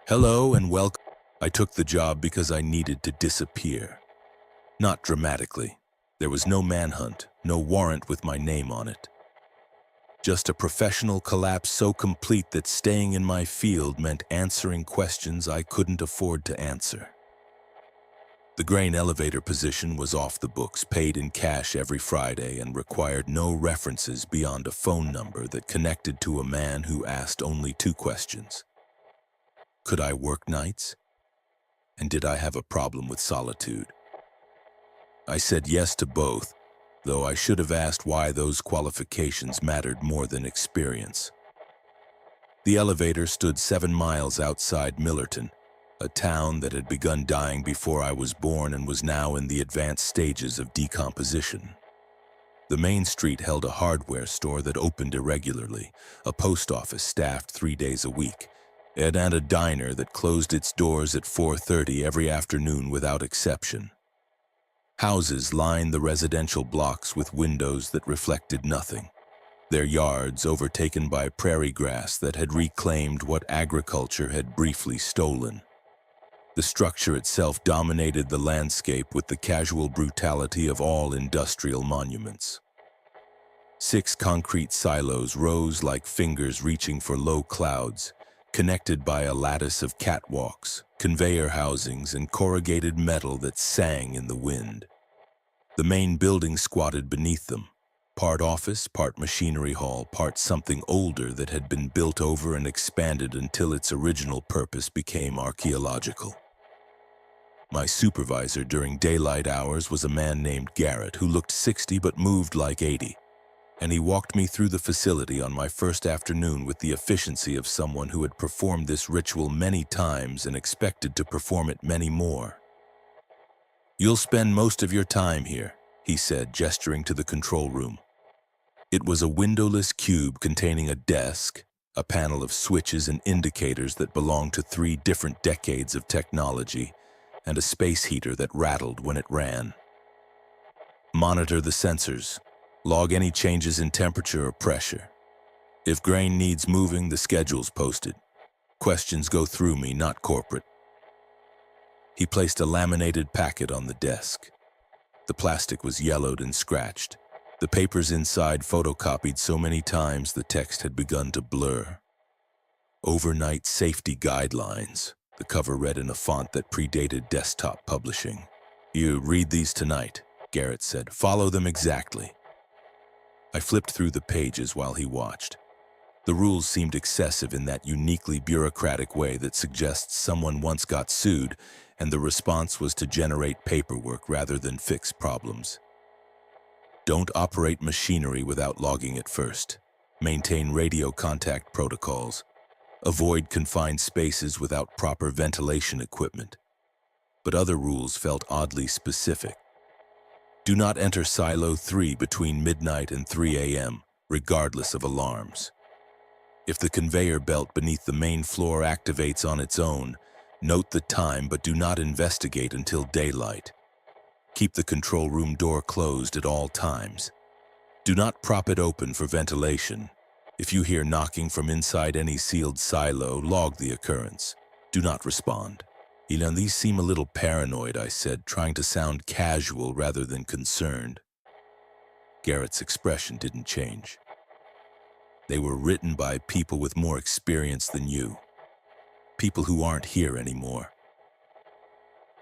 Hello and welcome. I took the job because I needed to disappear. Not dramatically. There was no manhunt, no warrant with my name on it. Just a professional collapse so complete that staying in my field meant answering questions I couldn't afford to answer. The grain elevator position was off the books, paid in cash every Friday, and required no references beyond a phone number that connected to a man who asked only two questions. Could I work nights? And did I have a problem with solitude? I said yes to both, though I should have asked why those qualifications mattered more than experience. The elevator stood 7 miles outside Millerton, a town that had begun dying before I was born and was now in the advanced stages of decomposition. The main street held a hardware store that opened irregularly, a post office staffed 3 days a week, and a diner that closed its doors at 4:30 every afternoon without exception. Houses lined the residential blocks with windows that reflected nothing, their yards overtaken by prairie grass that had reclaimed what agriculture had briefly stolen. The structure itself dominated the landscape with the casual brutality of all industrial monuments. 6 concrete silos rose like fingers reaching for low clouds, connected by a lattice of catwalks, conveyor housings, and corrugated metal that sang in the wind. The main building squatted beneath them, part office, part machinery hall, part something older that had been built over and expanded until its original purpose became archaeological. My supervisor during daylight hours was a man named Garrett who looked 60 but moved like 80. And he walked me through the facility on my first afternoon with the efficiency of someone who had performed this ritual many times and expected to perform it many more. "You'll spend most of your time here," he said, gesturing to the control room. It was a windowless cube containing a desk, a panel of switches and indicators that belonged to 3 different decades of technology, and a space heater that rattled when it ran. "Monitor the sensors. Log any changes in temperature or pressure. If grain needs moving, the schedule's posted. Questions go through me, not corporate." He placed a laminated packet on the desk. The plastic was yellowed and scratched. The papers inside photocopied so many times the text had begun to blur. "Overnight Safety Guidelines," the cover read in a font that predated desktop publishing. "You read these tonight," Garrett said. "Follow them exactly." I flipped through the pages while he watched. The rules seemed excessive in that uniquely bureaucratic way that suggests someone once got sued and the response was to generate paperwork rather than fix problems. Don't operate machinery without logging it first. Maintain radio contact protocols. Avoid confined spaces without proper ventilation equipment. But other rules felt oddly specific. Do not enter Silo 3 between midnight and 3 a.m., regardless of alarms. If the conveyor belt beneath the main floor activates on its own, note the time but do not investigate until daylight. Keep the control room door closed at all times. Do not prop it open for ventilation. If you hear knocking from inside any sealed silo, log the occurrence. Do not respond. "These seem a little paranoid," I said, trying to sound casual rather than concerned. Garrett's expression didn't change. "They were written by people with more experience than you. People who aren't here anymore."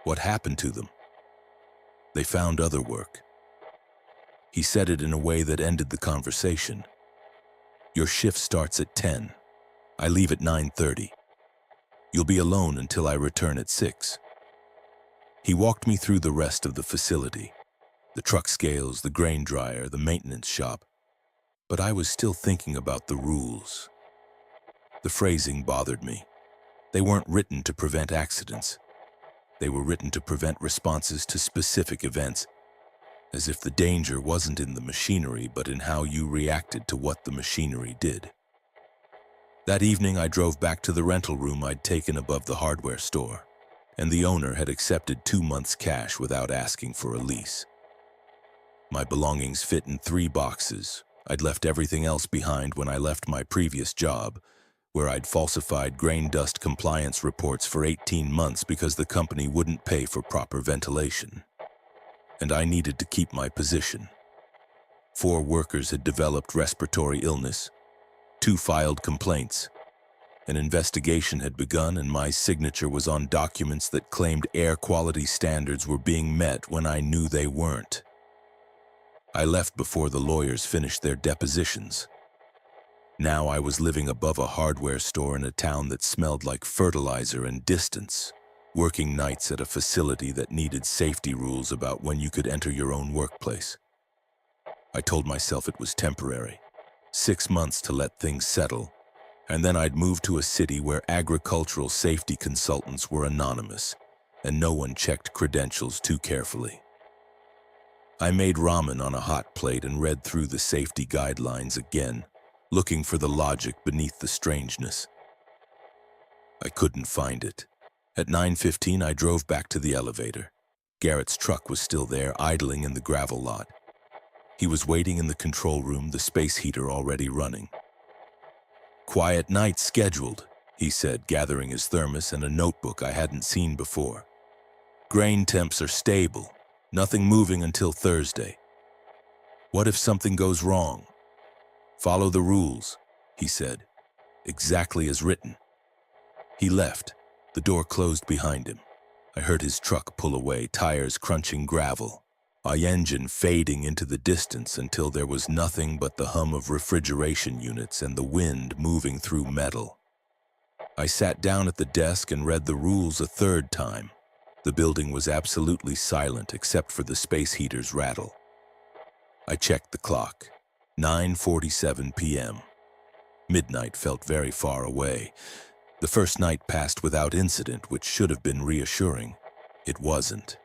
"What happened to them?" "They found other work." He said it in a way that ended the conversation. "Your shift starts at 10. I leave at 9:30. You'll be alone until I return at 6. He walked me through the rest of the facility, the truck scales, the grain dryer, the maintenance shop. But I was still thinking about the rules. The phrasing bothered me. They weren't written to prevent accidents. They were written to prevent responses to specific events, as if the danger wasn't in the machinery but in how you reacted to what the machinery did. That evening, I drove back to the rental room I'd taken above the hardware store, and the owner had accepted 2 months' cash without asking for a lease. My belongings fit in 3 boxes. I'd left everything else behind when I left my previous job, where I'd falsified grain dust compliance reports for 18 months because the company wouldn't pay for proper ventilation. And I needed to keep my position. 4 workers had developed respiratory illness, 2 filed complaints. An investigation had begun, and my signature was on documents that claimed air quality standards were being met when I knew they weren't. I left before the lawyers finished their depositions. Now I was living above a hardware store in a town that smelled like fertilizer and distance, working nights at a facility that needed safety rules about when you could enter your own workplace. I told myself it was temporary, 6 months to let things settle, and then I'd move to a city where agricultural safety consultants were anonymous, and no one checked credentials too carefully. I made ramen on a hot plate and read through the safety guidelines again, looking for the logic beneath the strangeness. I couldn't find it. At 9:15, I drove back to the elevator. Garrett's truck was still there, idling in the gravel lot. He was waiting in the control room, the space heater already running. "Quiet night scheduled," he said, gathering his thermos and a notebook I hadn't seen before. "Grain temps are stable. Nothing moving until Thursday. What if something goes wrong? Follow the rules," he said, exactly as written. He left. The door closed behind him. I heard his truck pull away, tires crunching gravel, my engine fading into the distance until there was nothing but the hum of refrigeration units and the wind moving through metal. I sat down at the desk and read the rules a third time. The building was absolutely silent except for the space heater's rattle. I checked the clock. 9:47 p.m. Midnight felt very far away. The first night passed without incident, which should have been reassuring. It wasn't.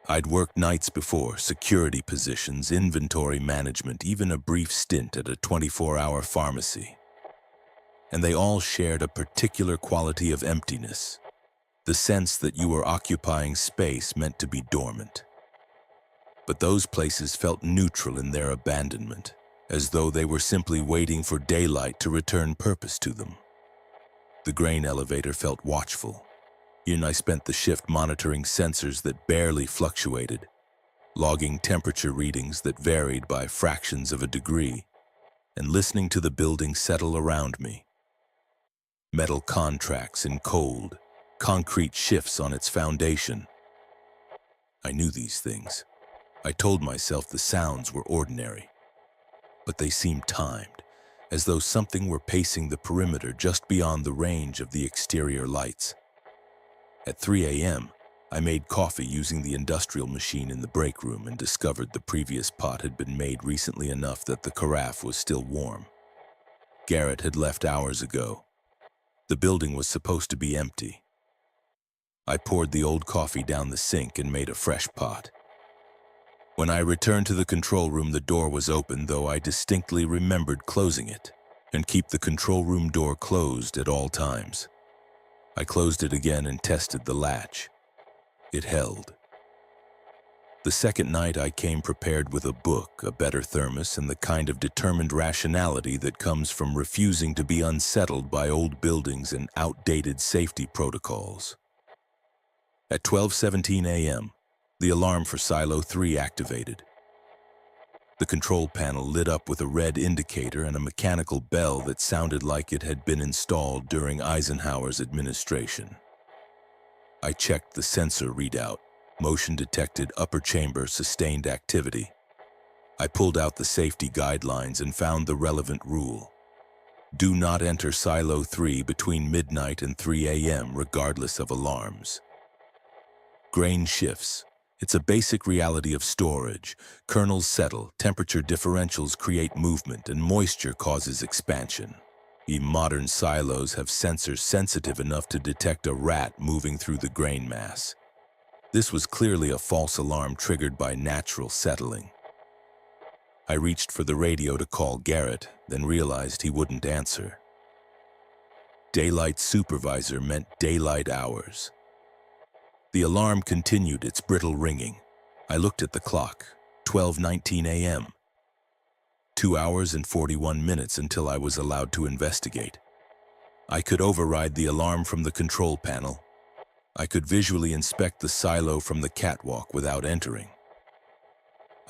I'd worked nights before, security positions, inventory management, even a brief stint at a 24-hour pharmacy. And they all shared a particular quality of emptiness. The sense that you were occupying space meant to be dormant. But those places felt neutral in their abandonment, as though they were simply waiting for daylight to return purpose to them. The grain elevator felt watchful. And I spent the shift monitoring sensors that barely fluctuated, logging temperature readings that varied by fractions of a degree, and listening to the building settle around me. Metal contracts in cold, concrete shifts on its foundation. I knew these things. I told myself the sounds were ordinary, but they seemed timed, as though something were pacing the perimeter just beyond the range of the exterior lights. At 3 a.m., I made coffee using the industrial machine in the break room and discovered the previous pot had been made recently enough that the carafe was still warm. Garrett had left hours ago. The building was supposed to be empty. I poured the old coffee down the sink and made a fresh pot. When I returned to the control room, the door was open, though I distinctly remembered closing it, and keep the control room door closed at all times. I closed it again and tested the latch. It held. The second night I came prepared with a book, a better thermos, and the kind of determined rationality that comes from refusing to be unsettled by old buildings and outdated safety protocols. At 12:17 a.m., the alarm for Silo 3 activated. The control panel lit up with a red indicator and a mechanical bell that sounded like it had been installed during Eisenhower's administration. I checked the sensor readout. Motion detected, upper chamber, sustained activity. I pulled out the safety guidelines and found the relevant rule. Do not enter Silo 3 between midnight and 3 a.m. regardless of alarms. Grain shifts. It's a basic reality of storage. Kernels settle, temperature differentials create movement, and moisture causes expansion. Modern silos have sensors sensitive enough to detect a rat moving through the grain mass. This was clearly a false alarm triggered by natural settling. I reached for the radio to call Garrett, then realized he wouldn't answer. Daylight supervisor meant daylight hours. The alarm continued its brittle ringing. I looked at the clock, 12:19 a.m. 2 hours and 41 minutes until I was allowed to investigate. I could override the alarm from the control panel. I could visually inspect the silo from the catwalk without entering.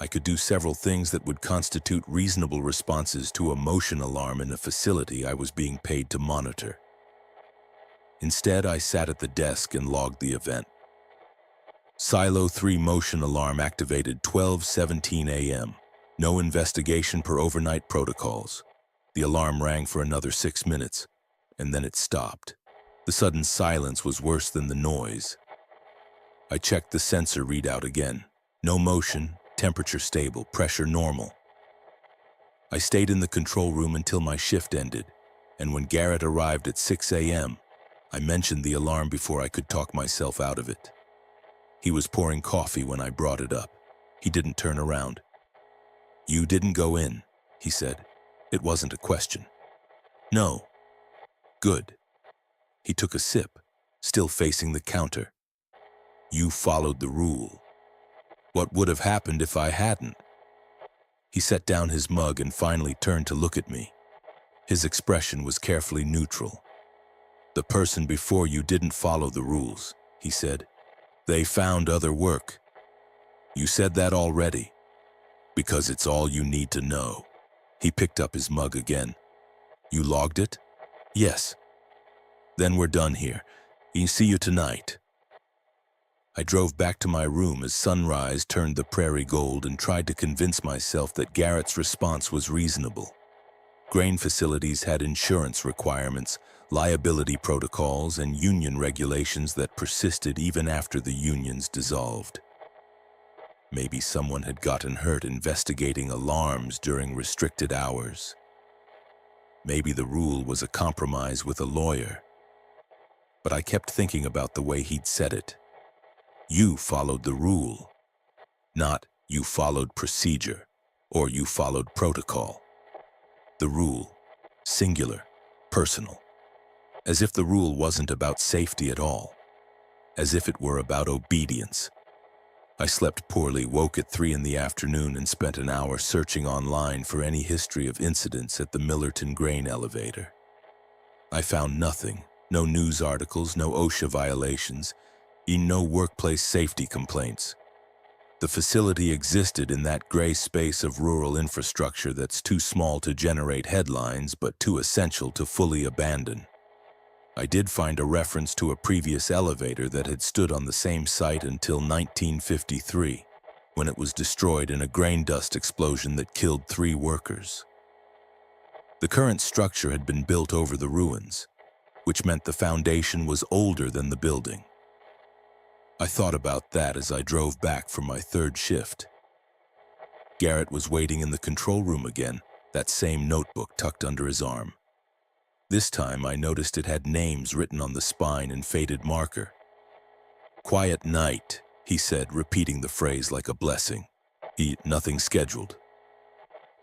I could do several things that would constitute reasonable responses to a motion alarm in a facility I was being paid to monitor. Instead, I sat at the desk and logged the event. Silo 3 motion alarm activated 12:17 a.m. No investigation per overnight protocols. The alarm rang for another 6 minutes, and then it stopped. The sudden silence was worse than the noise. I checked the sensor readout again. No motion, temperature stable, pressure normal. I stayed in the control room until my shift ended, and when Garrett arrived at 6 a.m., I mentioned the alarm before I could talk myself out of it. He was pouring coffee when I brought it up. He didn't turn around. "You didn't go in," he said. It wasn't a question. "No." "Good." He took a sip, still facing the counter. "You followed the rule. What would have happened if I hadn't?" He set down his mug and finally turned to look at me. His expression was carefully neutral. "The person before you didn't follow the rules," he said. "They found other work. You said that already, because it's all you need to know." He picked up his mug again. "You logged it?" "Yes." "Then we're done here. See you tonight." I drove back to my room as sunrise turned the prairie gold and tried to convince myself that Garrett's response was reasonable. Grain facilities had insurance requirements, liability protocols, and union regulations that persisted even after the unions dissolved. Maybe someone had gotten hurt investigating alarms during restricted hours. Maybe the rule was a compromise with a lawyer. But I kept thinking about the way he'd said it. You followed the rule, not you followed procedure or you followed protocol. The rule, singular, personal. As if the rule wasn't about safety at all. As if it were about obedience. I slept poorly, woke at 3 in the afternoon, and spent an hour searching online for any history of incidents at the Millerton grain elevator. I found nothing, no news articles, no OSHA violations, no workplace safety complaints. The facility existed in that gray space of rural infrastructure that's too small to generate headlines but too essential to fully abandon. I did find a reference to a previous elevator that had stood on the same site until 1953, when it was destroyed in a grain dust explosion that killed 3 workers. The current structure had been built over the ruins, which meant the foundation was older than the building. I thought about that as I drove back from my 3rd shift. Garrett was waiting in the control room again, that same notebook tucked under his arm. This time I noticed it had names written on the spine in faded marker. "Quiet night," he said, repeating the phrase like a blessing. Nothing scheduled."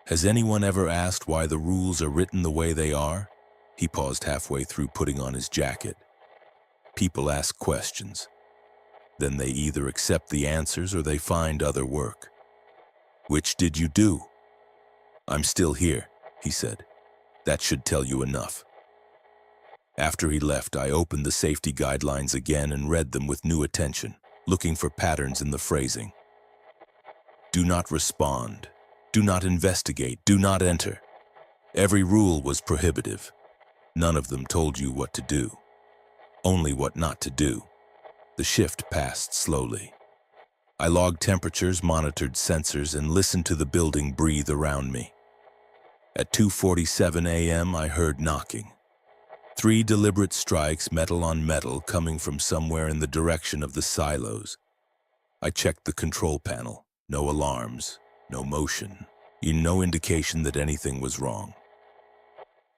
"Has anyone ever asked why the rules are written the way they are?" He paused halfway through putting on his jacket. "People ask questions. Then they either accept the answers or they find other work. Which did you do?" "I'm still here," he said. "That should tell you enough." After he left, I opened the safety guidelines again and read them with new attention, looking for patterns in the phrasing. Do not respond. Do not investigate. Do not enter. Every rule was prohibitive. None of them told you what to do. Only what not to do. The shift passed slowly. I logged temperatures, monitored sensors, and listened to the building breathe around me. At 2:47 a.m., I heard knocking. 3 deliberate strikes, metal on metal, coming from somewhere in the direction of the silos. I checked the control panel. No alarms, no motion, no indication that anything was wrong.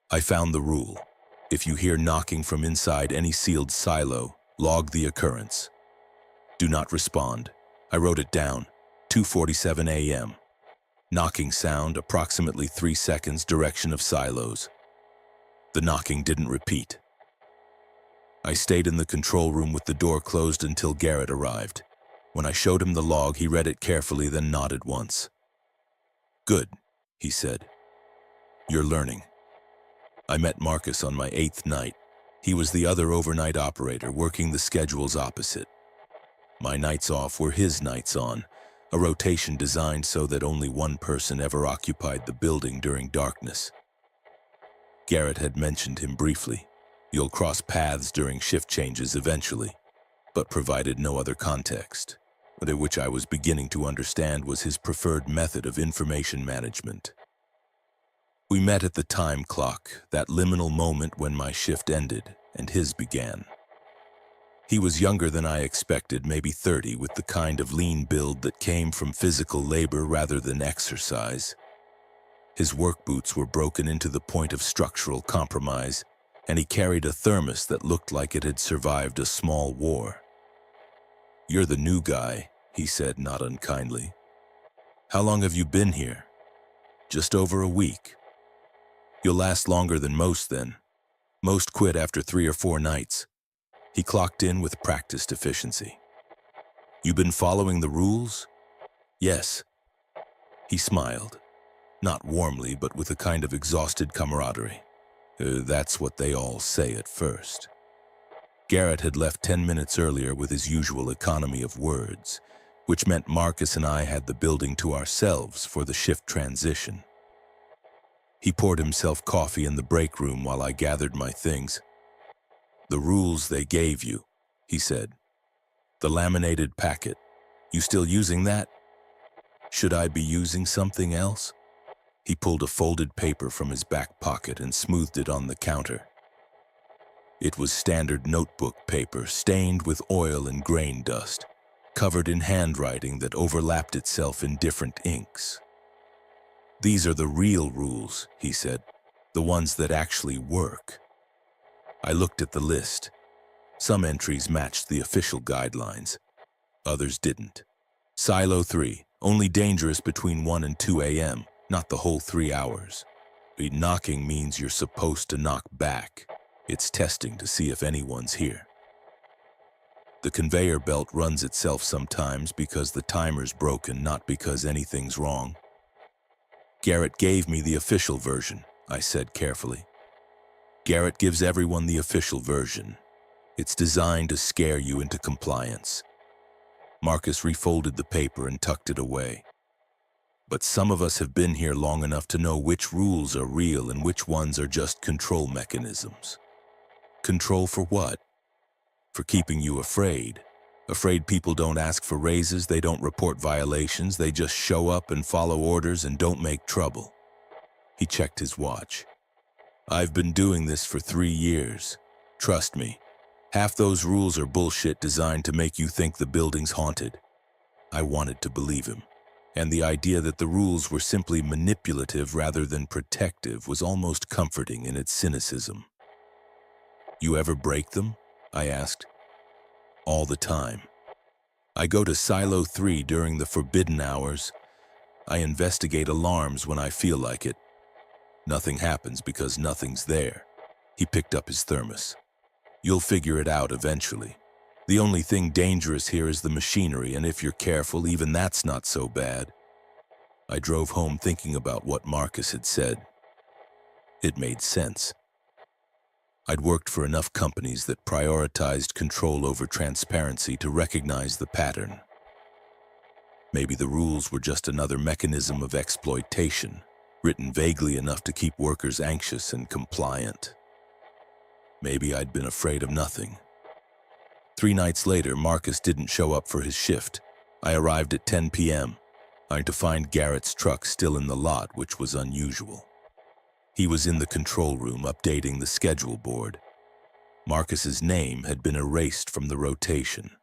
I found the rule. If you hear knocking from inside any sealed silo, log the occurrence. Do not respond. I wrote it down. 2:47 a.m. Knocking sound, approximately 3 seconds, direction of silos. The knocking didn't repeat. I stayed in the control room with the door closed until Garrett arrived. When I showed him the log, he read it carefully, then nodded once. "Good," he said. "You're learning." I met Marcus on my 8th night. He was the other overnight operator working the schedules opposite. My nights off were his nights on, a rotation designed so that only one person ever occupied the building during darkness. Garrett had mentioned him briefly. You'll cross paths during shift changes eventually, but provided no other context, which I was beginning to understand was his preferred method of information management. We met at the time clock, that liminal moment when my shift ended and his began. He was younger than I expected, maybe 30, with the kind of lean build that came from physical labor rather than exercise. His work boots were broken into the point of structural compromise, and he carried a thermos that looked like it had survived a small war. "You're the new guy," he said, not unkindly. "How long have you been here?" "Just over a week." "You'll last longer than most then. Most quit after 3 or 4 nights." He clocked in with practiced efficiency. "You been following the rules?" "Yes." He smiled, not warmly, but with a kind of exhausted camaraderie. That's what they all say at first." Garrett had left 10 minutes earlier with his usual economy of words, which meant Marcus and I had the building to ourselves for the shift transition. He poured himself coffee in the break room while I gathered my things. "The rules they gave you," he said. "The laminated packet. You still using that?" "Should I be using something else?" He pulled a folded paper from his back pocket and smoothed it on the counter. It was standard notebook paper, stained with oil and grain dust, covered in handwriting that overlapped itself in different inks. "These are the real rules," he said, "the ones that actually work." I looked at the list. Some entries matched the official guidelines. Others didn't. Silo 3, only dangerous between 1 and 2 a.m., not the whole 3 hours. Knocking means you're supposed to knock back. It's testing to see if anyone's here. The conveyor belt runs itself sometimes because the timer's broken, not because anything's wrong. "Garrett gave me the official version," I said carefully. "Garrett gives everyone the official version. It's designed to scare you into compliance." Marcus refolded the paper and tucked it away. "But some of us have been here long enough to know which rules are real and which ones are just control mechanisms." "Control for what?" "For keeping you afraid. Afraid people don't ask for raises, they don't report violations, they just show up and follow orders and don't make trouble." He checked his watch. "I've been doing this for 3 years. Trust me, half those rules are bullshit designed to make you think the building's haunted." I wanted to believe him, and the idea that the rules were simply manipulative rather than protective was almost comforting in its cynicism. "You ever break them?" I asked. "All the time. I go to Silo 3 during the forbidden hours. I investigate alarms when I feel like it. Nothing happens because nothing's there." He picked up his thermos. "You'll figure it out eventually. The only thing dangerous here is the machinery, and if you're careful, even that's not so bad." I drove home thinking about what Marcus had said. It made sense. I'd worked for enough companies that prioritized control over transparency to recognize the pattern. Maybe the rules were just another mechanism of exploitation, written vaguely enough to keep workers anxious and compliant. Maybe I'd been afraid of nothing. 3 nights later, Marcus didn't show up for his shift. I arrived at 10 p.m., only to find Garrett's truck still in the lot, which was unusual. He was in the control room updating the schedule board. Marcus's name had been erased from the rotation.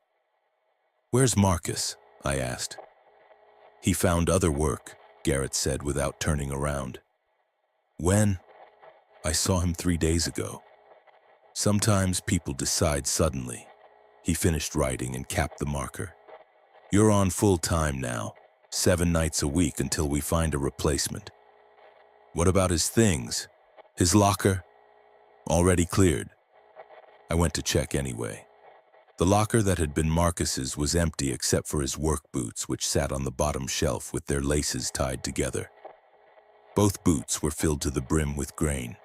"Where's Marcus?" I asked. "He found other work," Garrett said without turning around. "When?" "I saw him 3 days ago." Sometimes people decide suddenly. He finished writing and capped the marker. "You're on full time now, 7 nights a week until we find a replacement." "What about his things? His locker?" "Already cleared." I went to check anyway. The locker that had been Marcus's was empty except for his work boots, which sat on the bottom shelf with their laces tied together. Both boots were filled to the brim with grain.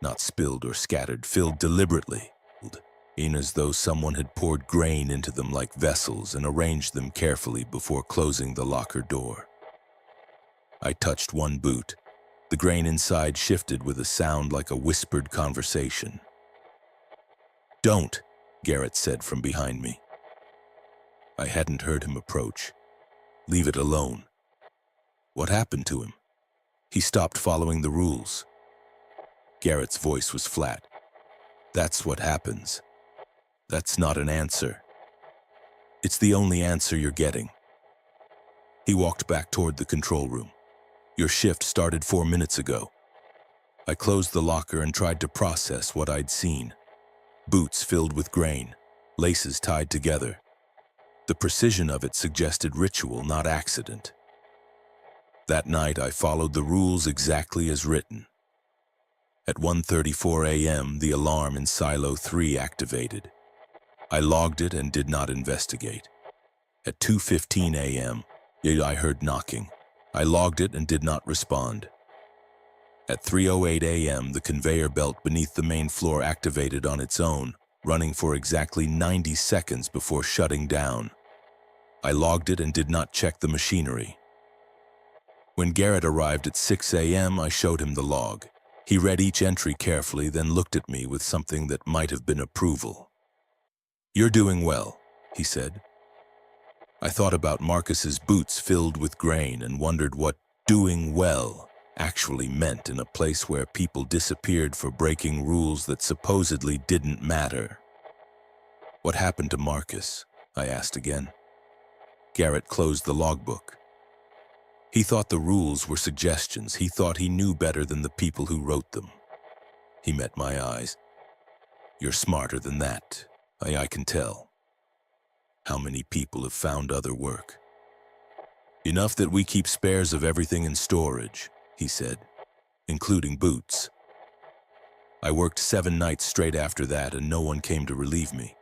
Not spilled or scattered, filled deliberately, in as though someone had poured grain into them like vessels and arranged them carefully before closing the locker door. I touched one boot. The grain inside shifted with a sound like a whispered conversation. "Don't," Garrett said from behind me. I hadn't heard him approach. "Leave it alone." What happened to him? He stopped following the rules. Garrett's voice was flat. "That's what happens. That's not an answer. It's the only answer you're getting." He walked back toward the control room. "Your shift started 4 minutes ago." I closed the locker and tried to process what I'd seen. Boots filled with grain, laces tied together. The precision of it suggested ritual, not accident. That night, I followed the rules exactly as written. At 1:34 a.m., the alarm in Silo 3 activated. I logged it and did not investigate. At 2:15 a.m., I heard knocking. I logged it and did not respond. At 3:08 a.m., the conveyor belt beneath the main floor activated on its own, running for exactly 90 seconds before shutting down. I logged it and did not check the machinery. When Garrett arrived at 6 a.m., I showed him the log. He read each entry carefully, then looked at me with something that might have been approval. "You're doing well," he said. I thought about Marcus's boots filled with grain and wondered what doing well actually meant in a place where people disappeared for breaking rules that supposedly didn't matter. "What happened to Marcus?" I asked again. Garrett closed the logbook. He thought the rules were suggestions. He thought he knew better than the people who wrote them. He met my eyes. "You're smarter than that. I can tell. How many people have found other work?" "Enough that we keep spares of everything in storage," he said, "including boots." I worked 7 nights straight after that, and no one came to relieve me.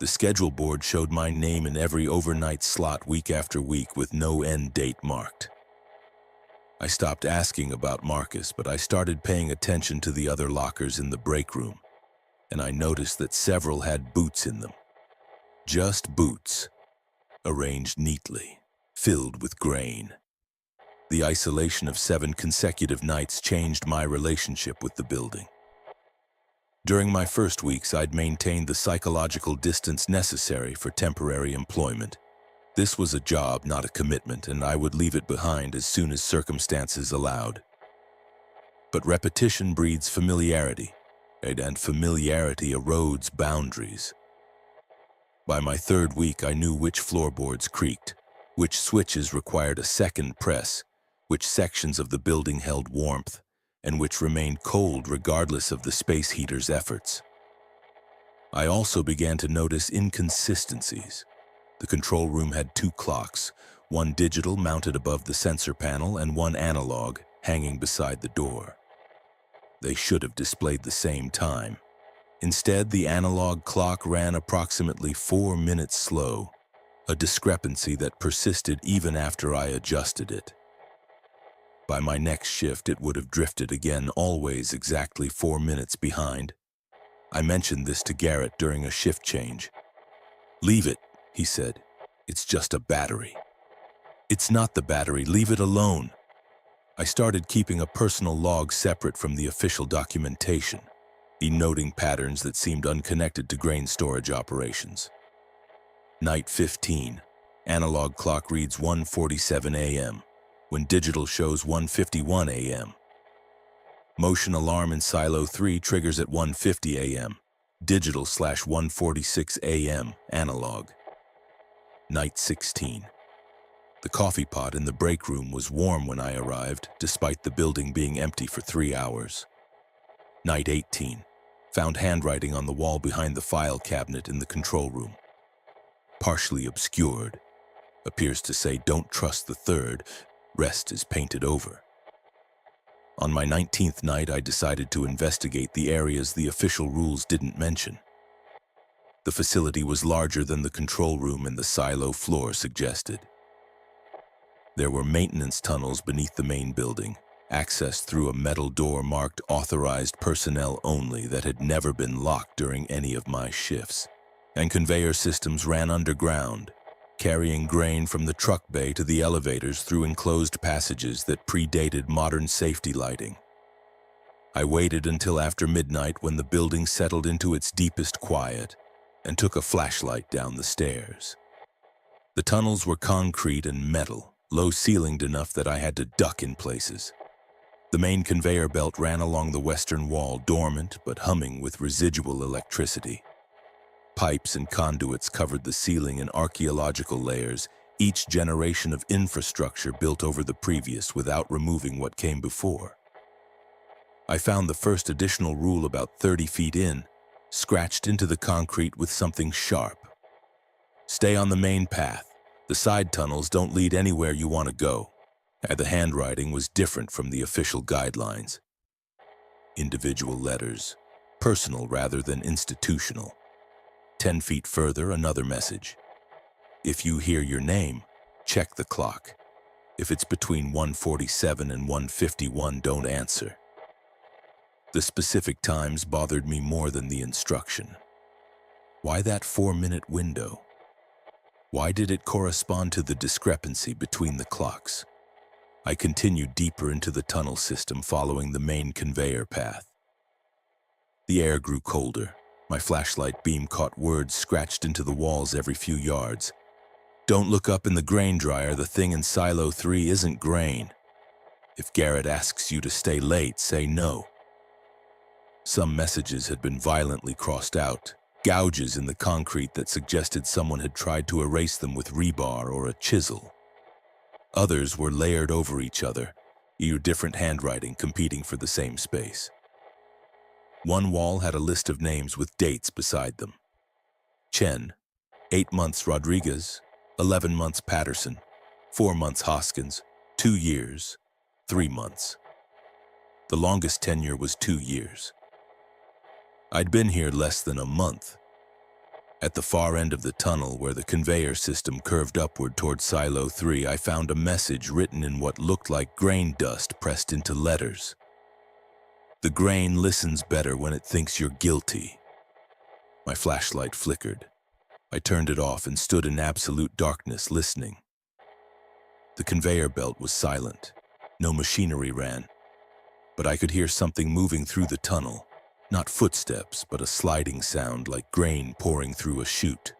The schedule board showed my name in every overnight slot week after week with no end date marked. I stopped asking about Marcus, but I started paying attention to the other lockers in the break room, and I noticed that several had boots in them. Just boots, arranged neatly, filled with grain. The isolation of 7 consecutive nights changed my relationship with the building. During my first weeks, I'd maintained the psychological distance necessary for temporary employment. This was a job, not a commitment, and I would leave it behind as soon as circumstances allowed. But repetition breeds familiarity, and familiarity erodes boundaries. By my 3rd week, I knew which floorboards creaked, which switches required a second press, which sections of the building held warmth, and which remained cold regardless of the space heater's efforts. I also began to notice inconsistencies. The control room had 2 clocks, one digital mounted above the sensor panel and one analog hanging beside the door. They should have displayed the same time. Instead, the analog clock ran approximately 4 minutes slow, a discrepancy that persisted even after I adjusted it. By my next shift, it would have drifted again, always exactly 4 minutes behind. I mentioned this to Garrett during a shift change. "Leave it," he said. "It's just a battery." "It's not the battery. Leave it alone." I started keeping a personal log separate from the official documentation, noting patterns that seemed unconnected to grain storage operations. Night 15. Analog clock reads 1:47 a.m., when digital shows 1:51 a.m. Motion alarm in Silo 3 triggers at 1:50 a.m., digital/1:46 a.m., analog. Night 16. The coffee pot in the break room was warm when I arrived, despite the building being empty for 3 hours. Night 18. Found handwriting on the wall behind the file cabinet in the control room. Partially obscured. Appears to say, "Don't trust the third. Rest is painted over." On my 19th night, I decided to investigate the areas the official rules didn't mention. The facility was larger than the control room and the silo floor suggested. There were maintenance tunnels beneath the main building, access through a metal door marked authorized personnel only that had never been locked during any of my shifts. And conveyor systems ran underground, carrying grain from the truck bay to the elevators through enclosed passages that predated modern safety lighting. I waited until after midnight when the building settled into its deepest quiet and took a flashlight down the stairs. The tunnels were concrete and metal, low-ceilinged enough that I had to duck in places. The main conveyor belt ran along the western wall, dormant but humming with residual electricity. Pipes and conduits covered the ceiling in archaeological layers, each generation of infrastructure built over the previous without removing what came before. I found the first additional rule about 30 feet in, scratched into the concrete with something sharp. Stay on the main path. The side tunnels don't lead anywhere you want to go. The handwriting was different from the official guidelines. Individual letters, personal rather than institutional. 10 feet further, another message. If you hear your name, check the clock. If it's between 1:47 and 1:51, don't answer. The specific times bothered me more than the instruction. Why that 4-minute window? Why did it correspond to the discrepancy between the clocks? I continued deeper into the tunnel system, following the main conveyor path. The air grew colder. My flashlight beam caught words scratched into the walls every few yards. Don't look up in the grain dryer. The thing in Silo 3 isn't grain. If Garrett asks you to stay late, say no. Some messages had been violently crossed out, gouges in the concrete that suggested someone had tried to erase them with rebar or a chisel. Others were layered over each other, different handwriting competing for the same space. One wall had a list of names with dates beside them. Chen, 8 months Rodriguez, 11 months Patterson, 4 months Hoskins, 2 years, 3 months. The longest tenure was 2 years. I'd been here less than a month. At the far end of the tunnel, where the conveyor system curved upward toward Silo 3, I found a message written in what looked like grain dust pressed into letters. The grain listens better when it thinks you're guilty. My flashlight flickered. I turned it off and stood in absolute darkness, listening. The conveyor belt was silent. No machinery ran. But I could hear something moving through the tunnel. Not footsteps, but a sliding sound like grain pouring through a chute.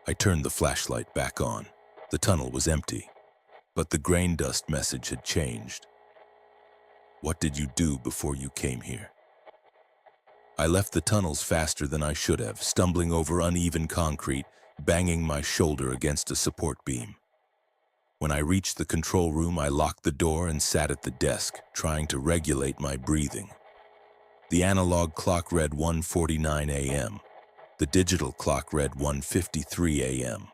I turned the flashlight back on. The tunnel was empty, but the grain dust message had changed. What did you do before you came here? I left the tunnels faster than I should have, stumbling over uneven concrete, banging my shoulder against a support beam. When I reached the control room, I locked the door and sat at the desk, trying to regulate my breathing. The analog clock read 1:49 a.m. The digital clock read 1:53 a.m.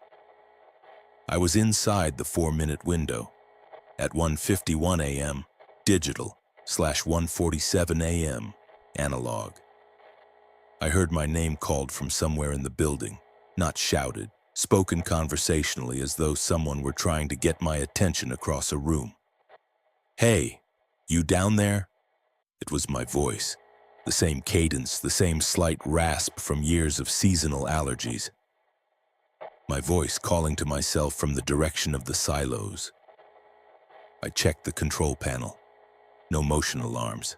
I was inside the 4-minute window. At 1:51 a.m., digital, /1:47 a.m., analog. I heard my name called from somewhere in the building, not shouted, spoken conversationally as though someone were trying to get my attention across a room. Hey, you down there? It was my voice. The same cadence, the same slight rasp from years of seasonal allergies. My voice calling to myself from the direction of the silos. I checked the control panel. No motion alarms.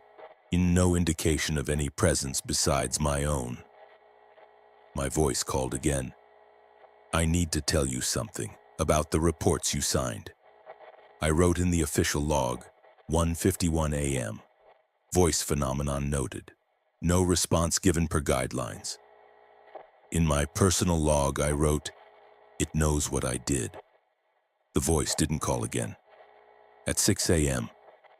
No indication of any presence besides my own. My voice called again. I need to tell you something about the reports you signed. I wrote in the official log, 1:51 a.m. Voice phenomenon noted. No response given per guidelines. In my personal log, I wrote, it knows what I did. The voice didn't call again. At 6 a.m.,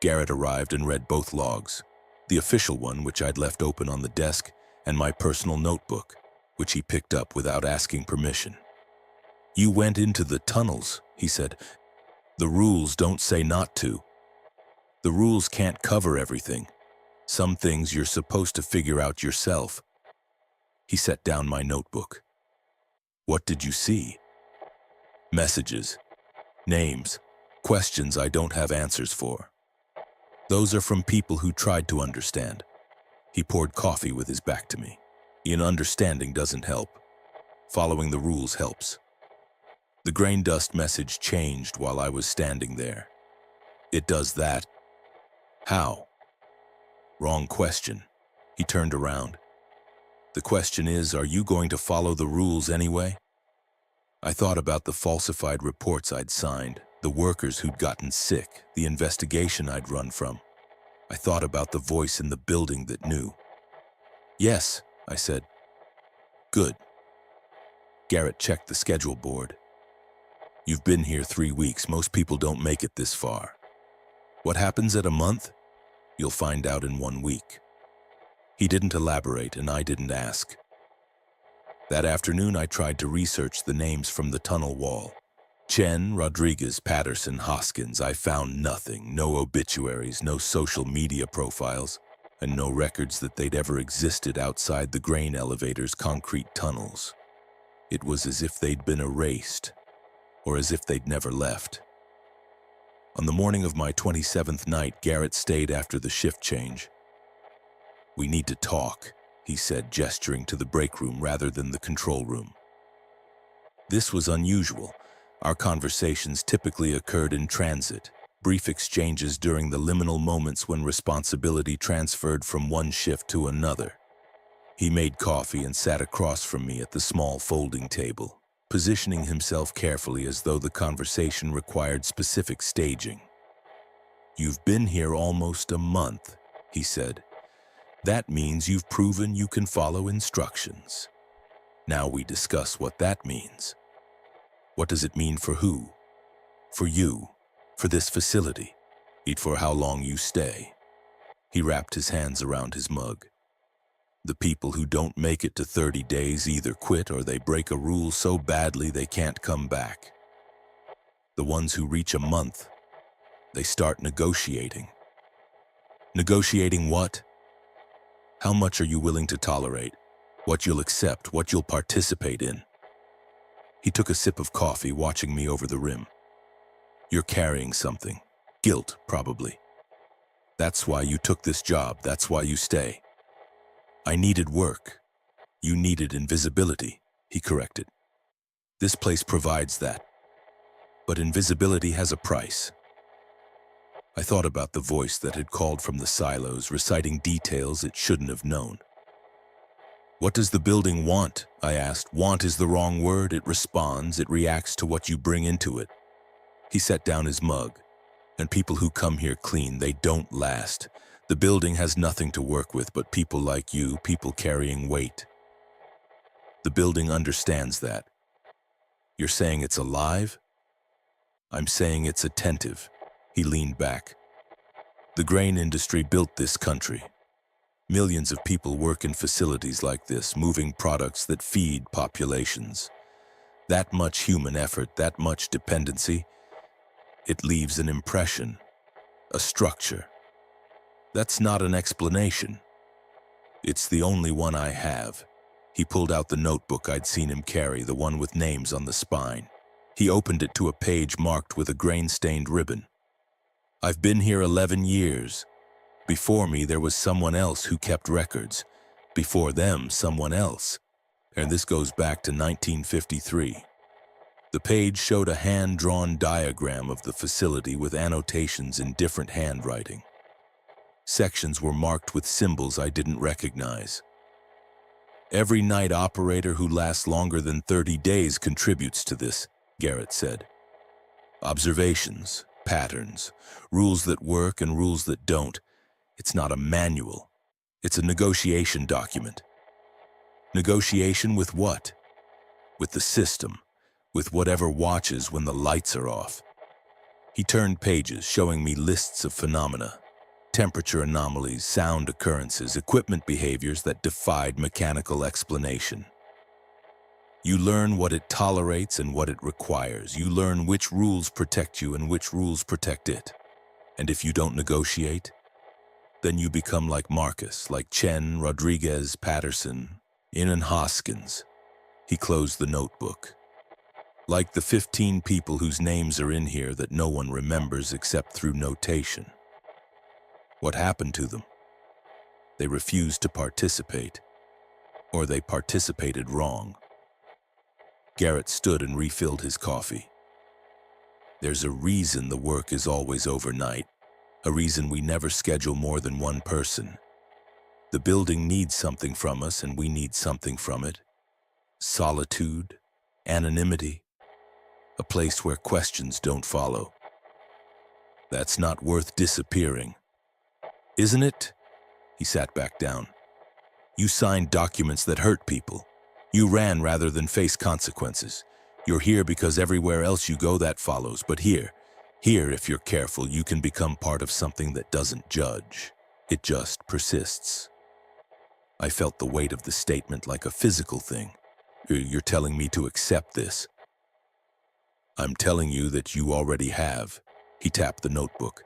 Garrett arrived and read both logs, the official one, which I'd left open on the desk, and my personal notebook, which he picked up without asking permission. You went into the tunnels, he said. The rules don't say not to. The rules can't cover everything. Some things you're supposed to figure out yourself. He set down my notebook. What did you see? Messages, names, questions I don't have answers for. Those are from people who tried to understand. He poured coffee with his back to me. Understanding doesn't help. Following the rules helps. The grain dust message changed while I was standing there. It does that. How? Wrong question. He turned around. The question is, are you going to follow the rules anyway? I thought about the falsified reports I'd signed, the workers who'd gotten sick, the investigation I'd run from. I thought about the voice in the building that knew. Yes, I said. Good. Garrett checked the schedule board. You've been here 3 weeks. Most people don't make it this far. What happens at a month? You'll find out in 1 week. He didn't elaborate, and I didn't ask. That afternoon, I tried to research the names from the tunnel wall. Chen, Rodriguez, Patterson, Hoskins. I found nothing. No obituaries, no social media profiles, and no records that they'd ever existed outside the grain elevator's concrete tunnels. It was as if they'd been erased, or as if they'd never left. On the morning of my 27th night, Garrett stayed after the shift change. We need to talk, he said, gesturing to the break room rather than the control room. This was unusual. Our conversations typically occurred in transit, brief exchanges during the liminal moments when responsibility transferred from one shift to another. He made coffee and sat across from me at the small folding table, positioning himself carefully as though the conversation required specific staging. You've been here almost a month, he said. That means you've proven you can follow instructions. Now we discuss what that means. What does it mean for who? For you, for this facility, for how long you stay. He wrapped his hands around his mug. The people who don't make it to 30 days either quit or they break a rule so badly they can't come back. The ones who reach a month, they start negotiating. Negotiating what? How much are you willing to tolerate? What you'll accept, what you'll participate in? He took a sip of coffee, watching me over the rim. You're carrying something. Guilt, probably. That's why you took this job. That's why you stay. I needed work. You needed invisibility, he corrected. This place provides that. But invisibility has a price. I thought about the voice that had called from the silos, reciting details it shouldn't have known. What does the building want? I asked. Want is the wrong word. It responds, it reacts to what you bring into it. He set down his mug. And people who come here clean, they don't last. The building has nothing to work with but people like you, people carrying weight. The building understands that. You're saying it's alive? I'm saying it's attentive. He leaned back. The grain industry built this country. Millions of people work in facilities like this, moving products that feed populations. That much human effort, that much dependency, it leaves an impression, a structure. That's not an explanation. It's the only one I have. He pulled out the notebook I'd seen him carry, the one with names on the spine. He opened it to a page marked with a grain-stained ribbon. I've been here 11 years. Before me, there was someone else who kept records. Before them, someone else. And this goes back to 1953. The page showed a hand-drawn diagram of the facility with annotations in different handwriting. Sections were marked with symbols I didn't recognize. Every night operator who lasts longer than 30 days contributes to this, Garrett said. Observations, patterns, rules that work and rules that don't. It's not a manual. It's a negotiation document. Negotiation with what? With the system, with whatever watches when the lights are off. He turned pages, showing me lists of phenomena. Temperature anomalies, sound occurrences, equipment behaviors that defied mechanical explanation. You learn what it tolerates and what it requires. You learn which rules protect you and which rules protect it. And if you don't negotiate, then you become like Marcus, like Chen, Rodriguez, Patterson, and Hoskins. He closed the notebook. Like the 15 people whose names are in here that no one remembers except through notation. What happened to them? They refused to participate, or they participated wrong. Garrett stood and refilled his coffee. There's a reason the work is always overnight, a reason we never schedule more than one person. The building needs something from us and we need something from it. Solitude, anonymity, a place where questions don't follow. That's not worth disappearing. Isn't it? He sat back down. You signed documents that hurt people. You ran rather than face consequences. You're here because everywhere else you go that follows, but here, if you're careful, you can become part of something that doesn't judge. It just persists. I felt the weight of the statement like a physical thing. You're telling me to accept this. I'm telling you that you already have. He tapped the notebook.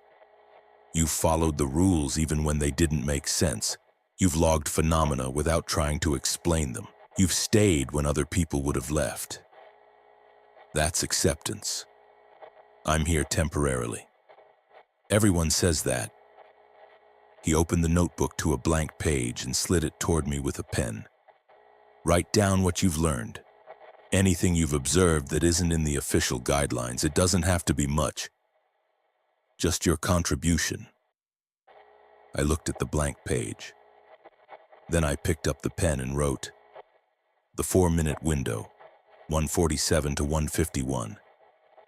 You've followed the rules even when they didn't make sense. You've logged phenomena without trying to explain them. You've stayed when other people would have left. That's acceptance. I'm here temporarily. Everyone says that. He opened the notebook to a blank page and slid it toward me with a pen. Write down what you've learned. Anything you've observed that isn't in the official guidelines. It doesn't have to be much. Just your contribution. I looked at the blank page. Then I picked up the pen and wrote, the 4-minute window, 1:47 to 1:51,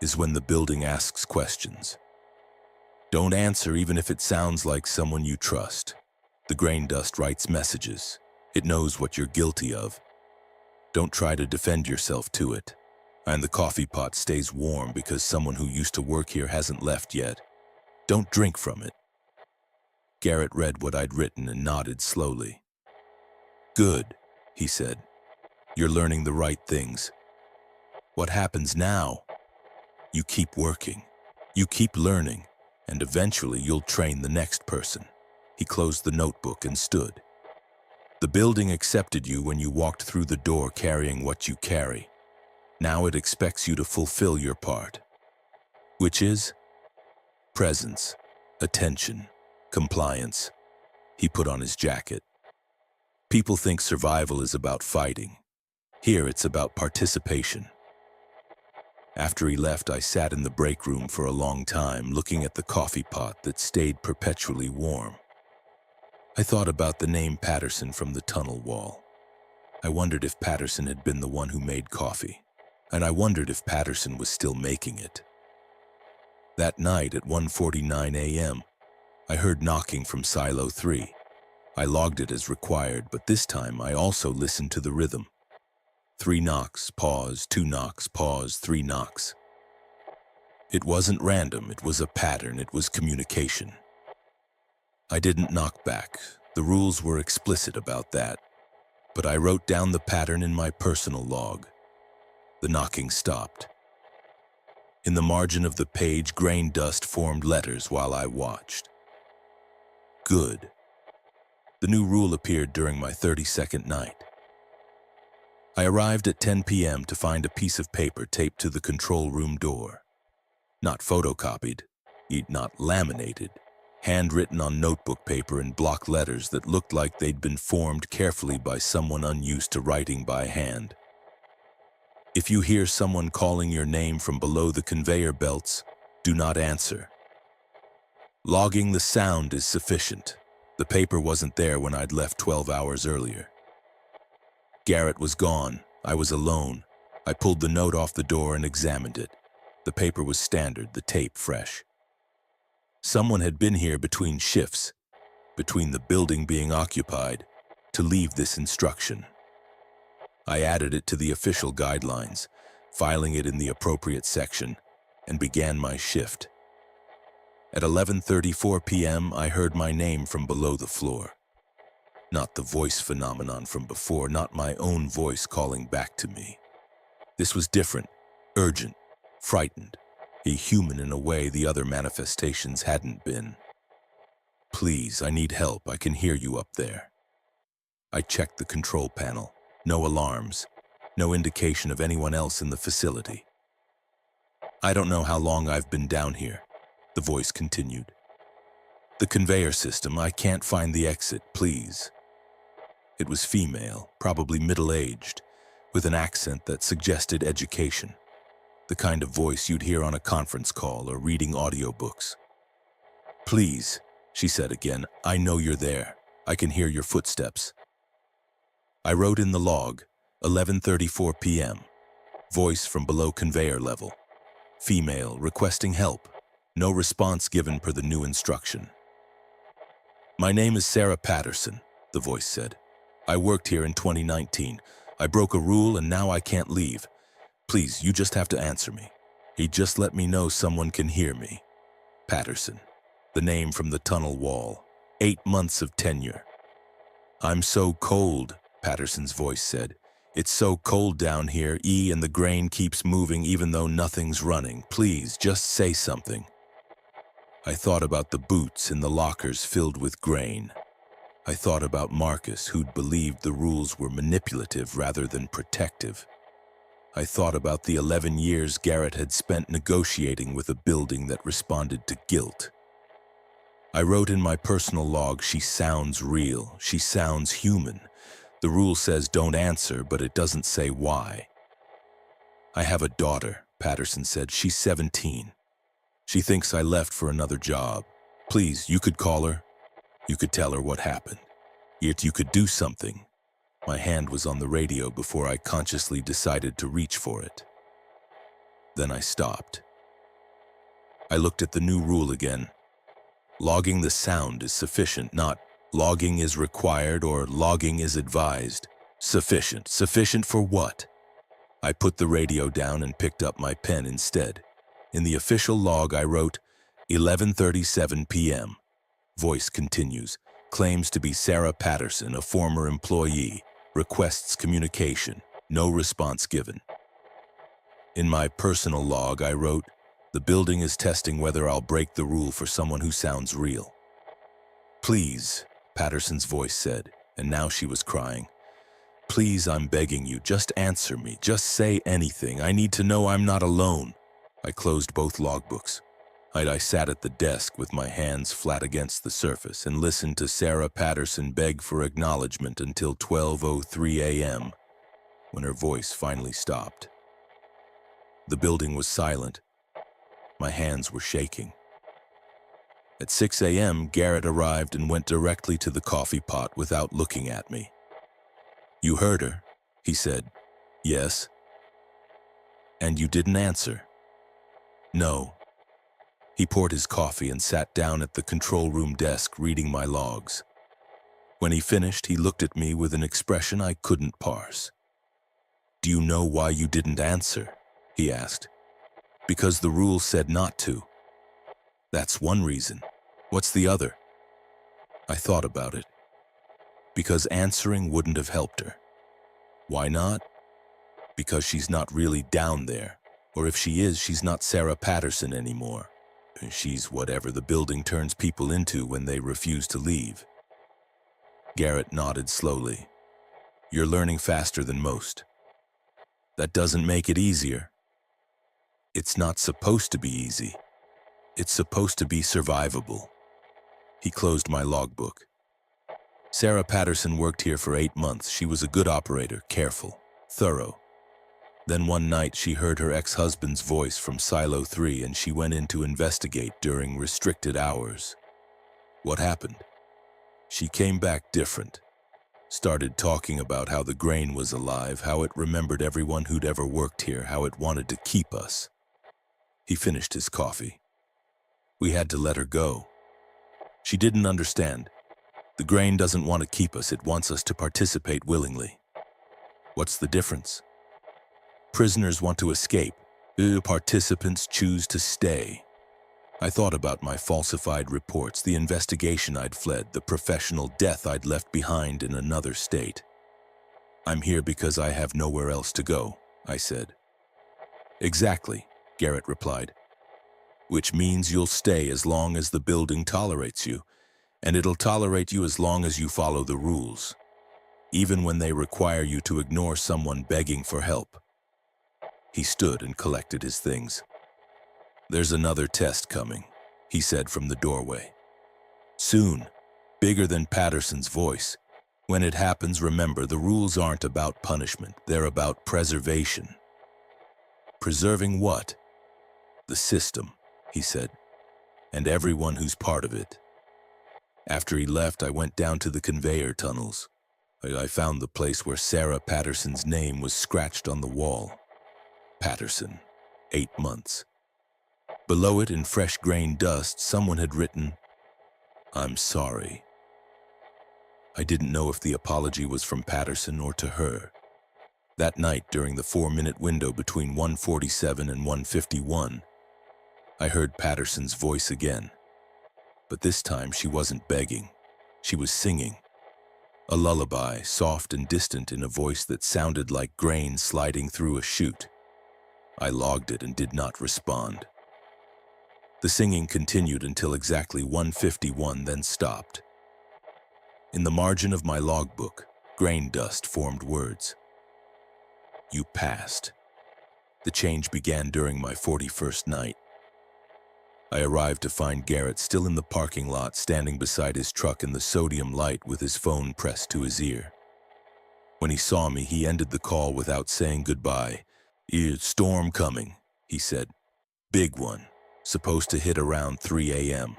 is when the building asks questions. Don't answer even if it sounds like someone you trust. The grain dust writes messages. It knows what you're guilty of. Don't try to defend yourself to it. And the coffee pot stays warm because someone who used to work here hasn't left yet. Don't drink from it. Garrett read what I'd written and nodded slowly. Good, he said. You're learning the right things. What happens now? You keep working. You keep learning, and eventually you'll train the next person. He closed the notebook and stood. The building accepted you when you walked through the door carrying what you carry. Now it expects you to fulfill your part. Which is? Presence, attention, compliance. He put on his jacket. People think survival is about fighting. Here it's about participation. After he left, I sat in the break room for a long time, looking at the coffee pot that stayed perpetually warm. I thought about the name Patterson from the tunnel wall. I wondered if Patterson had been the one who made coffee, and I wondered if Patterson was still making it. That night at 1:49 a.m., I heard knocking from Silo 3. I logged it as required, but this time I also listened to the rhythm. 3 knocks, pause, 2 knocks, pause, 3 knocks. It wasn't random, it was a pattern, it was communication. I didn't knock back. The rules were explicit about that. But I wrote down the pattern in my personal log. The knocking stopped. In the margin of the page, grain dust formed letters while I watched. Good. The new rule appeared during my 32nd night. I arrived at 10 p.m. to find a piece of paper taped to the control room door. Not photocopied, not laminated, handwritten on notebook paper in block letters that looked like they'd been formed carefully by someone unused to writing by hand. If you hear someone calling your name from below the conveyor belts, do not answer. Logging the sound is sufficient. The paper wasn't there when I'd left 12 hours earlier. Garrett was gone. I was alone. I pulled the note off the door and examined it. The paper was standard, the tape fresh. Someone had been here between shifts, between the building being occupied, to leave this instruction. I added it to the official guidelines, filing it in the appropriate section, and began my shift. At 11:34 p.m., I heard my name from below the floor. Not the voice phenomenon from before, not my own voice calling back to me. This was different, urgent, frightened, a human in a way the other manifestations hadn't been. Please, I need help. I can hear you up there. I checked the control panel. No alarms, no indication of anyone else in the facility. I don't know how long I've been down here, the voice continued. The conveyor system, I can't find the exit, please. It was female, probably middle-aged, with an accent that suggested education, the kind of voice you'd hear on a conference call or reading audiobooks. Please, she said again, I know you're there. I can hear your footsteps. I wrote in the log, 11:34 p.m., voice from below conveyor level. Female, requesting help. No response given per the new instruction. My name is Sarah Patterson, the voice said. I worked here in 2019. I broke a rule and now I can't leave. Please, you just have to answer me. He just let me know someone can hear me. Patterson, the name from the tunnel wall. 8 months of tenure. I'm so cold, Patterson's voice said. It's so cold down here, and the grain keeps moving even though nothing's running. Please, just say something. I thought about the boots in the lockers filled with grain. I thought about Marcus, who'd believed the rules were manipulative rather than protective. I thought about the 11 years Garrett had spent negotiating with a building that responded to guilt. I wrote in my personal log, she sounds real, she sounds human. The rule says don't answer, but it doesn't say why. I have a daughter, Patterson said. She's 17. She thinks I left for another job. Please, you could call her. You could tell her what happened. Yet you could do something. My hand was on the radio before I consciously decided to reach for it. Then I stopped. I looked at the new rule again. Logging the sound is sufficient, not logging is required or logging is advised. Sufficient. Sufficient for what? I put the radio down and picked up my pen instead. In the official log, I wrote, 11:37 p.m. Voice continues. Claims to be Sarah Patterson, a former employee. Requests communication. No response given. In my personal log, I wrote, the building is testing whether I'll break the rule for someone who sounds real. Please, Patterson's voice said, and now she was crying. Please, I'm begging you, just answer me. Just say anything. I need to know I'm not alone. I closed both logbooks. I sat at the desk with my hands flat against the surface and listened to Sarah Patterson beg for acknowledgement until 12:03 a.m., when her voice finally stopped. The building was silent. My hands were shaking. At 6 a.m., Garrett arrived and went directly to the coffee pot without looking at me. You heard her, he said. Yes. And you didn't answer? No. He poured his coffee and sat down at the control room desk reading my logs. When he finished, he looked at me with an expression I couldn't parse. Do you know why you didn't answer? He asked. Because the rule said not to. That's one reason. What's the other? I thought about it. Because answering wouldn't have helped her. Why not? Because she's not really down there. Or if she is, she's not Sarah Patterson anymore. She's whatever the building turns people into when they refuse to leave. Garrett nodded slowly. You're learning faster than most. That doesn't make it easier. It's not supposed to be easy. It's supposed to be survivable. He closed my logbook. Sarah Patterson worked here for 8 months. She was a good operator, careful, thorough. Then one night she heard her ex-husband's voice from Silo 3 and she went in to investigate during restricted hours. What happened? She came back different. Started talking about how the grain was alive, how it remembered everyone who'd ever worked here, how it wanted to keep us. He finished his coffee. We had to let her go. She didn't understand. The grain doesn't want to keep us, it wants us to participate willingly. What's the difference? Prisoners want to escape. Participants choose to stay. I thought about my falsified reports, the investigation I'd fled, the professional death I'd left behind in another state. I'm here because I have nowhere else to go, I said. Exactly, Garrett replied. Which means you'll stay as long as the building tolerates you, and it'll tolerate you as long as you follow the rules, even when they require you to ignore someone begging for help. He stood and collected his things. There's another test coming, he said from the doorway. Soon, bigger than Patterson's voice. When it happens, remember, the rules aren't about punishment, they're about preservation. Preserving what? The system, he said, and everyone who's part of it. After he left, I went down to the conveyor tunnels. I found the place where Sarah Patterson's name was scratched on the wall. Patterson, 8 months. Below it, in fresh grain dust, someone had written, "I'm sorry." I didn't know if the apology was from Patterson or to her. That night, during the 4-minute window between 1:47 and 1:51, I heard Patterson's voice again. But this time she wasn't begging. She was singing. A lullaby, soft and distant in a voice that sounded like grain sliding through a chute. I logged it and did not respond. The singing continued until exactly 1:51, then stopped. In the margin of my logbook, grain dust formed words. You passed. The change began during my 41st night. I arrived to find Garrett still in the parking lot, standing beside his truck in the sodium light with his phone pressed to his ear. When he saw me, he ended the call without saying goodbye. Storm coming, he said. Big one, supposed to hit around 3 a.m.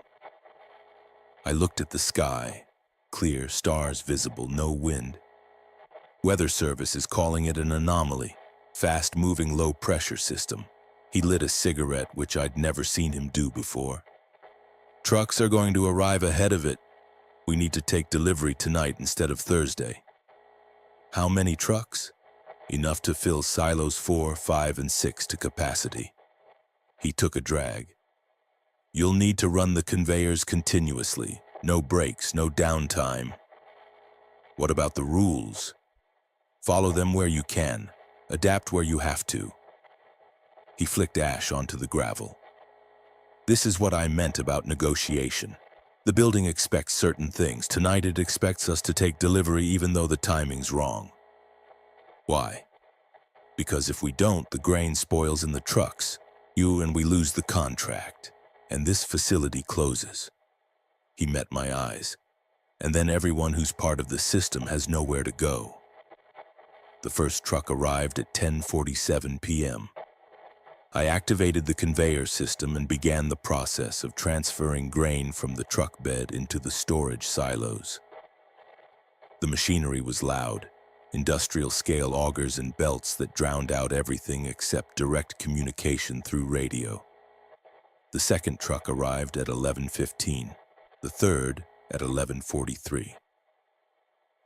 I looked at the sky. Clear, stars visible, no wind. Weather Service is calling it an anomaly, fast-moving low-pressure system. He lit a cigarette, which I'd never seen him do before. Trucks are going to arrive ahead of it. We need to take delivery tonight instead of Thursday. How many trucks? Enough to fill silos 4, 5, and 6 to capacity. He took a drag. You'll need to run the conveyors continuously. No breaks, no downtime. What about the rules? Follow them where you can. Adapt where you have to. He flicked ash onto the gravel. This is what I meant about negotiation. The building expects certain things. Tonight it expects us to take delivery even though the timing's wrong. Why? Because if we don't, the grain spoils in the trucks. And we lose the contract. And this facility closes. He met my eyes. And then everyone who's part of the system has nowhere to go. The first truck arrived at 10:47 p.m. I activated the conveyor system and began the process of transferring grain from the truck bed into the storage silos. The machinery was loud, industrial-scale augers and belts that drowned out everything except direct communication through radio. The second truck arrived at 11:15, the third at 11:43.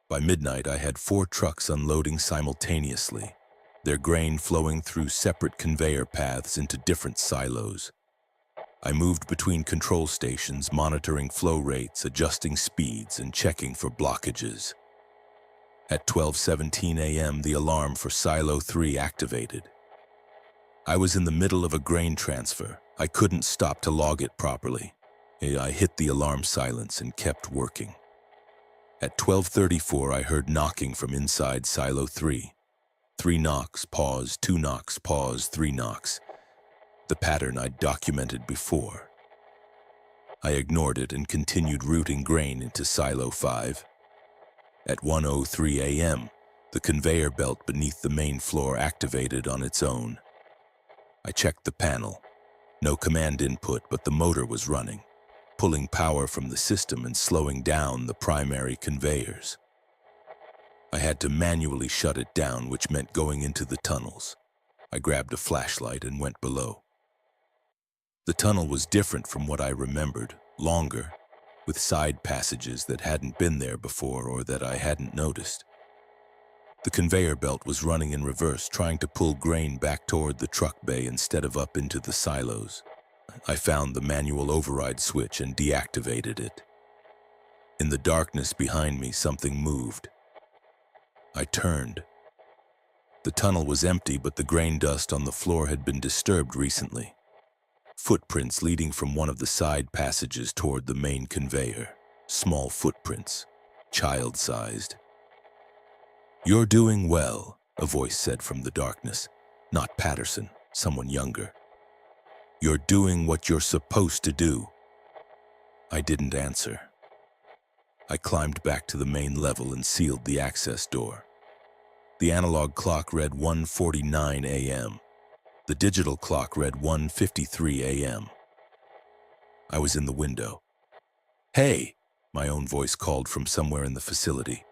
By midnight, I had 4 trucks unloading simultaneously, their grain flowing through separate conveyor paths into different silos. I moved between control stations, monitoring flow rates, adjusting speeds, and checking for blockages. At 12:17 a.m., the alarm for Silo 3 activated. I was in the middle of a grain transfer. I couldn't stop to log it properly. I hit the alarm silence and kept working. At 12:34, I heard knocking from inside Silo 3. 3 knocks, pause, 2 knocks, pause, 3 knocks. The pattern I'd documented before. I ignored it and continued routing grain into Silo 5. At 1:03 a.m., the conveyor belt beneath the main floor activated on its own. I checked the panel. No command input, but the motor was running, pulling power from the system and slowing down the primary conveyors. I had to manually shut it down, which meant going into the tunnels. I grabbed a flashlight and went below. The tunnel was different from what I remembered, longer, with side passages that hadn't been there before or that I hadn't noticed. The conveyor belt was running in reverse, trying to pull grain back toward the truck bay instead of up into the silos. I found the manual override switch and deactivated it. In the darkness behind me, something moved. I turned. The tunnel was empty, but the grain dust on the floor had been disturbed recently. Footprints leading from one of the side passages toward the main conveyor. Small footprints, child-sized. "You're doing well," a voice said from the darkness. Not Patterson, someone younger. "You're doing what you're supposed to do." I didn't answer. I climbed back to the main level and sealed the access door. The analog clock read 1:49 a.m. The digital clock read 1:53 a.m. I was in the window. "Hey," my own voice called from somewhere in the facility.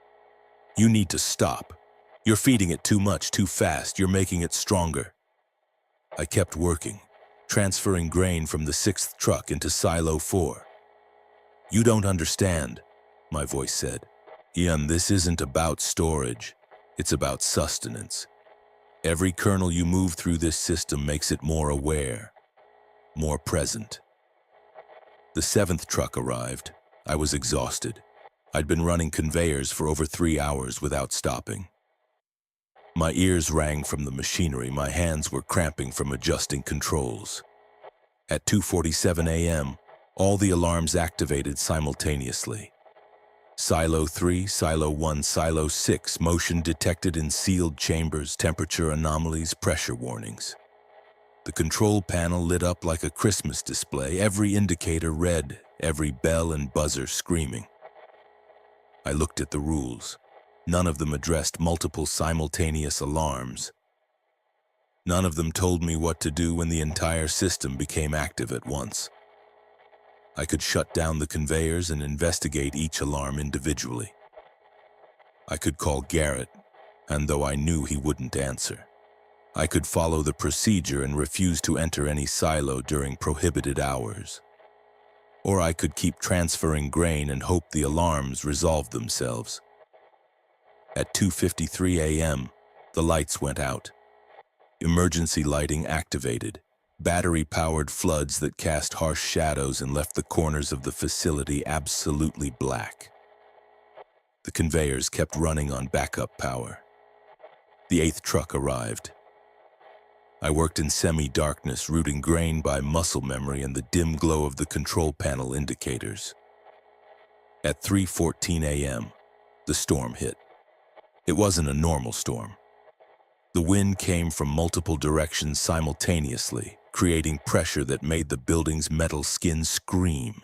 "You need to stop. You're feeding it too much, too fast. You're making it stronger." I kept working, transferring grain from the 6th truck into Silo 4. "You don't understand," my voice said. "Ian, this isn't about storage. It's about sustenance. Every kernel you move through this system makes it more aware, more present." The 7th truck arrived. I was exhausted. I'd been running conveyors for over 3 hours without stopping. My ears rang from the machinery. My hands were cramping from adjusting controls. At 2:47 a.m., all the alarms activated simultaneously. Silo 3, Silo 1, Silo 6, motion detected in sealed chambers, temperature anomalies, pressure warnings. The control panel lit up like a Christmas display, every indicator red, every bell and buzzer screaming. I looked at the rules. None of them addressed multiple simultaneous alarms. None of them told me what to do when the entire system became active at once. I could shut down the conveyors and investigate each alarm individually. I could call Garrett, and though I knew he wouldn't answer, I could follow the procedure and refuse to enter any silo during prohibited hours. Or I could keep transferring grain and hope the alarms resolved themselves. At 2:53 a.m., the lights went out. Emergency lighting activated. Battery-powered floods that cast harsh shadows and left the corners of the facility absolutely black. The conveyors kept running on backup power. The 8th truck arrived. I worked in semi-darkness, rooting grain by muscle memory and the dim glow of the control panel indicators. At 3:14 a.m., the storm hit. It wasn't a normal storm. The wind came from multiple directions simultaneously, creating pressure that made the building's metal skin scream.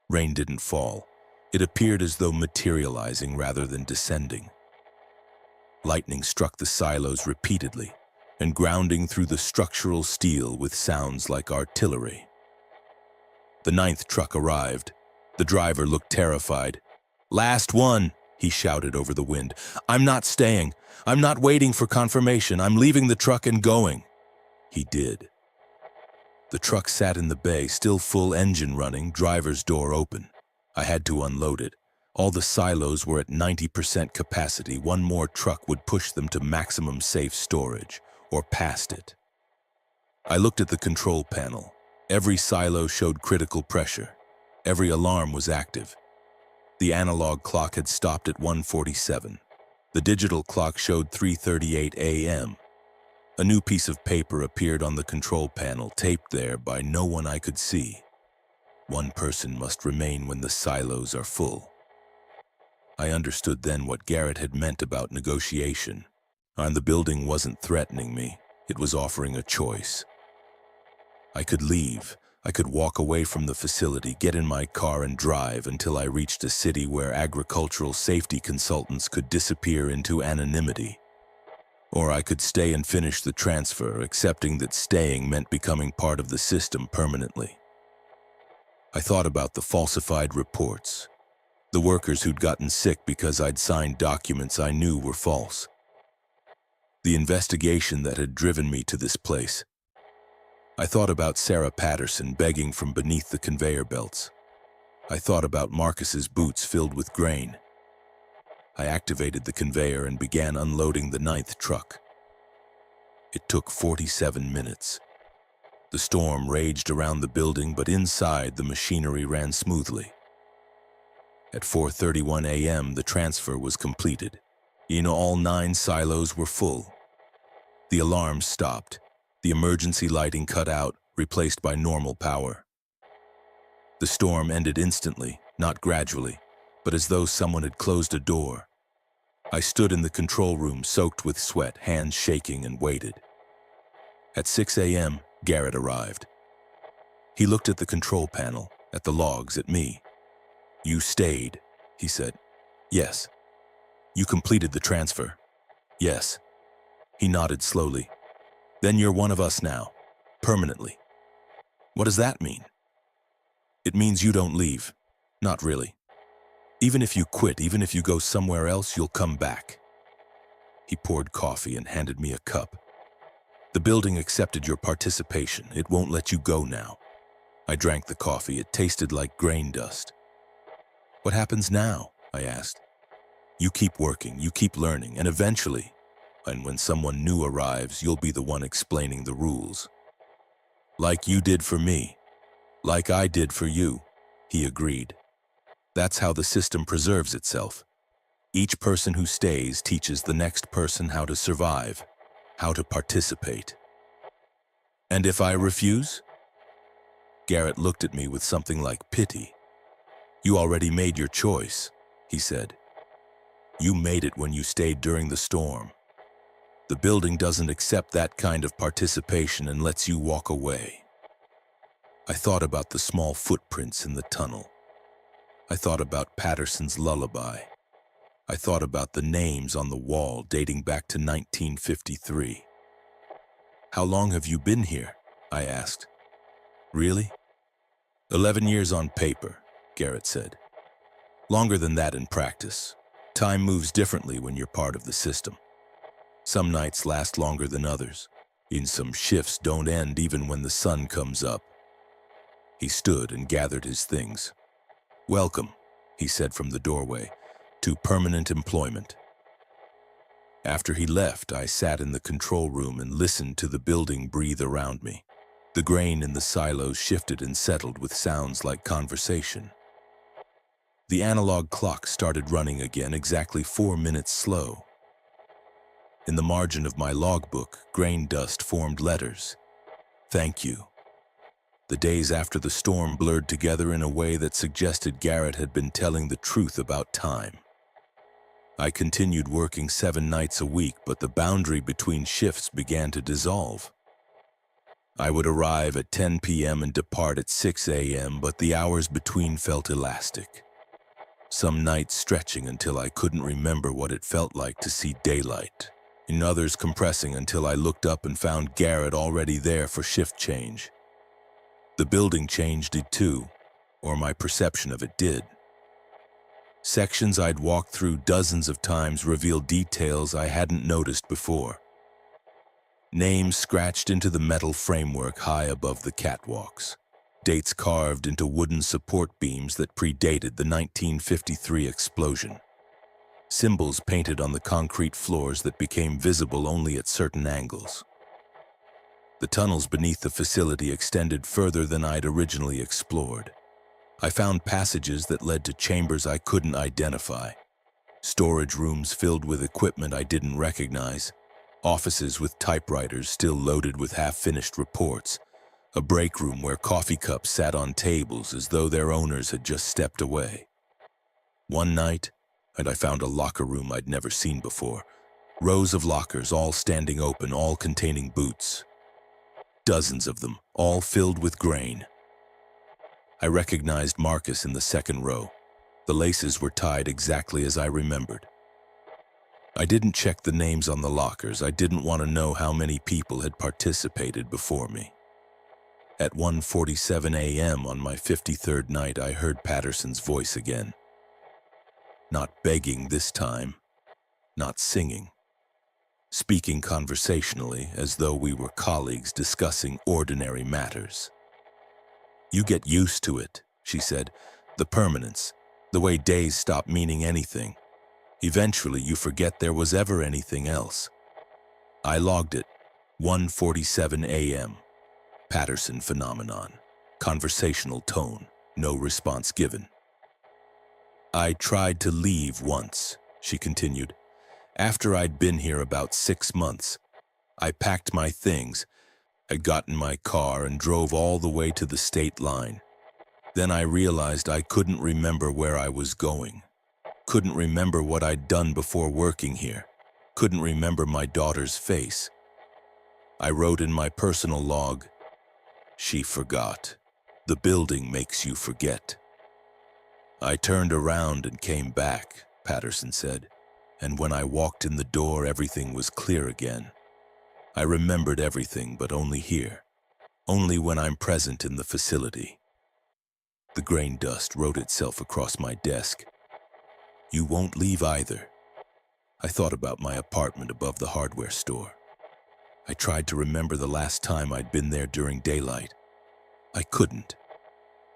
Rain didn't fall. It appeared as though materializing rather than descending. Lightning struck the silos repeatedly, and grounding through the structural steel with sounds like artillery. The 9th truck arrived. The driver looked terrified. "Last one," he shouted over the wind. "I'm not staying. I'm not waiting for confirmation. I'm leaving the truck and going." He did. The truck sat in the bay, still full engine running, driver's door open. I had to unload it. All the silos were at 90% capacity. One more truck would push them to maximum safe storage, or past it. I looked at the control panel. Every silo showed critical pressure. Every alarm was active. The analog clock had stopped at 1:47. The digital clock showed 3:38 a.m. A new piece of paper appeared on the control panel, taped there by no one I could see. One person must remain when the silos are full. I understood then what Garrett had meant about negotiation. And the building wasn't threatening me. It was offering a choice. I could leave. I could walk away from the facility, get in my car and drive until I reached a city where agricultural safety consultants could disappear into anonymity. Or I could stay and finish the transfer, accepting that staying meant becoming part of the system permanently. I thought about the falsified reports, the workers who'd gotten sick because I'd signed documents I knew were false, the investigation that had driven me to this place. I thought about Sarah Patterson begging from beneath the conveyor belts. I thought about Marcus's boots filled with grain. I activated the conveyor and began unloading the 9th truck. It took 47 minutes. The storm raged around the building, but inside the machinery ran smoothly. At 4:31 a.m., the transfer was completed. All 9 silos were full. The alarms stopped. The emergency lighting cut out, replaced by normal power. The storm ended instantly, not gradually, but as though someone had closed a door. I stood in the control room, soaked with sweat, hands shaking, and waited. At 6 a.m., Garrett arrived. He looked at the control panel, at the logs, at me. "You stayed," he said. Yes. You completed the transfer. Yes. He nodded slowly. Then you're one of us now, permanently. What does that mean? It means you don't leave. Not really. Even if you quit, even if you go somewhere else, you'll come back. He poured coffee and handed me a cup. The building accepted your participation. It won't let you go now. I drank the coffee. It tasted like grain dust. What happens now? I asked. You keep working, you keep learning, and eventually, and when someone new arrives, you'll be the one explaining the rules. Like you did for me. Like I did for you, he agreed. That's how the system preserves itself. Each person who stays teaches the next person how to survive, how to participate. And if I refuse? Garrett looked at me with something like pity. You already made your choice, he said. You made it when you stayed during the storm. The building doesn't accept that kind of participation and lets you walk away. I thought about the small footprints in the tunnel. I thought about Patterson's lullaby. I thought about the names on the wall dating back to 1953. How long have you been here? I asked. Really? 11 years on paper, Garrett said. Longer than that in practice. Time moves differently when you're part of the system. Some nights last longer than others. In some shifts don't end even when the sun comes up. He stood and gathered his things. Welcome, he said from the doorway, to permanent employment. After he left, I sat in the control room and listened to the building breathe around me. The grain in the silos shifted and settled with sounds like conversation. The analog clock started running again, exactly 4 minutes slow. In the margin of my logbook, grain dust formed letters. Thank you. The days after the storm blurred together in a way that suggested Garrett had been telling the truth about time. I continued working 7 nights a week, but the boundary between shifts began to dissolve. I would arrive at 10 p.m. and depart at 6 a.m., but the hours between felt elastic. Some nights stretching until I couldn't remember what it felt like to see daylight. In others compressing until I looked up and found Garrett already there for shift change. The building changed it too, or my perception of it did. Sections I'd walked through dozens of times revealed details I hadn't noticed before. Names scratched into the metal framework high above the catwalks. Dates carved into wooden support beams that predated the 1953 explosion. Symbols painted on the concrete floors that became visible only at certain angles. The tunnels beneath the facility extended further than I'd originally explored. I found passages that led to chambers I couldn't identify, storage rooms filled with equipment I didn't recognize, offices with typewriters still loaded with half-finished reports, a break room where coffee cups sat on tables as though their owners had just stepped away. One night, I found a locker room I'd never seen before, rows of lockers all standing open, all containing boots. Dozens of them, all filled with grain. I recognized Marcus in the second row. The laces were tied exactly as I remembered. I didn't check the names on the lockers. I didn't want to know how many people had participated before me. At 1:47 a.m. on my 53rd night, I heard Patterson's voice again. Not begging this time, not singing. Speaking conversationally as though we were colleagues discussing ordinary matters. You get used to it, she said, the permanence, the way days stop meaning anything. Eventually you forget there was ever anything else. I logged it, 1:47 a.m. Patterson phenomenon, conversational tone, no response given. I tried to leave once, she continued. After I'd been here about 6 months, I packed my things. I got in my car and drove all the way to the state line. Then I realized I couldn't remember where I was going. Couldn't remember what I'd done before working here. Couldn't remember my daughter's face. I wrote in my personal log, "She forgot. The building makes you forget." I turned around and came back, Patterson said, and when I walked in the door, everything was clear again. I remembered everything, but only here. Only when I'm present in the facility. The grain dust wrote itself across my desk. You won't leave either. I thought about my apartment above the hardware store. I tried to remember the last time I'd been there during daylight. I couldn't.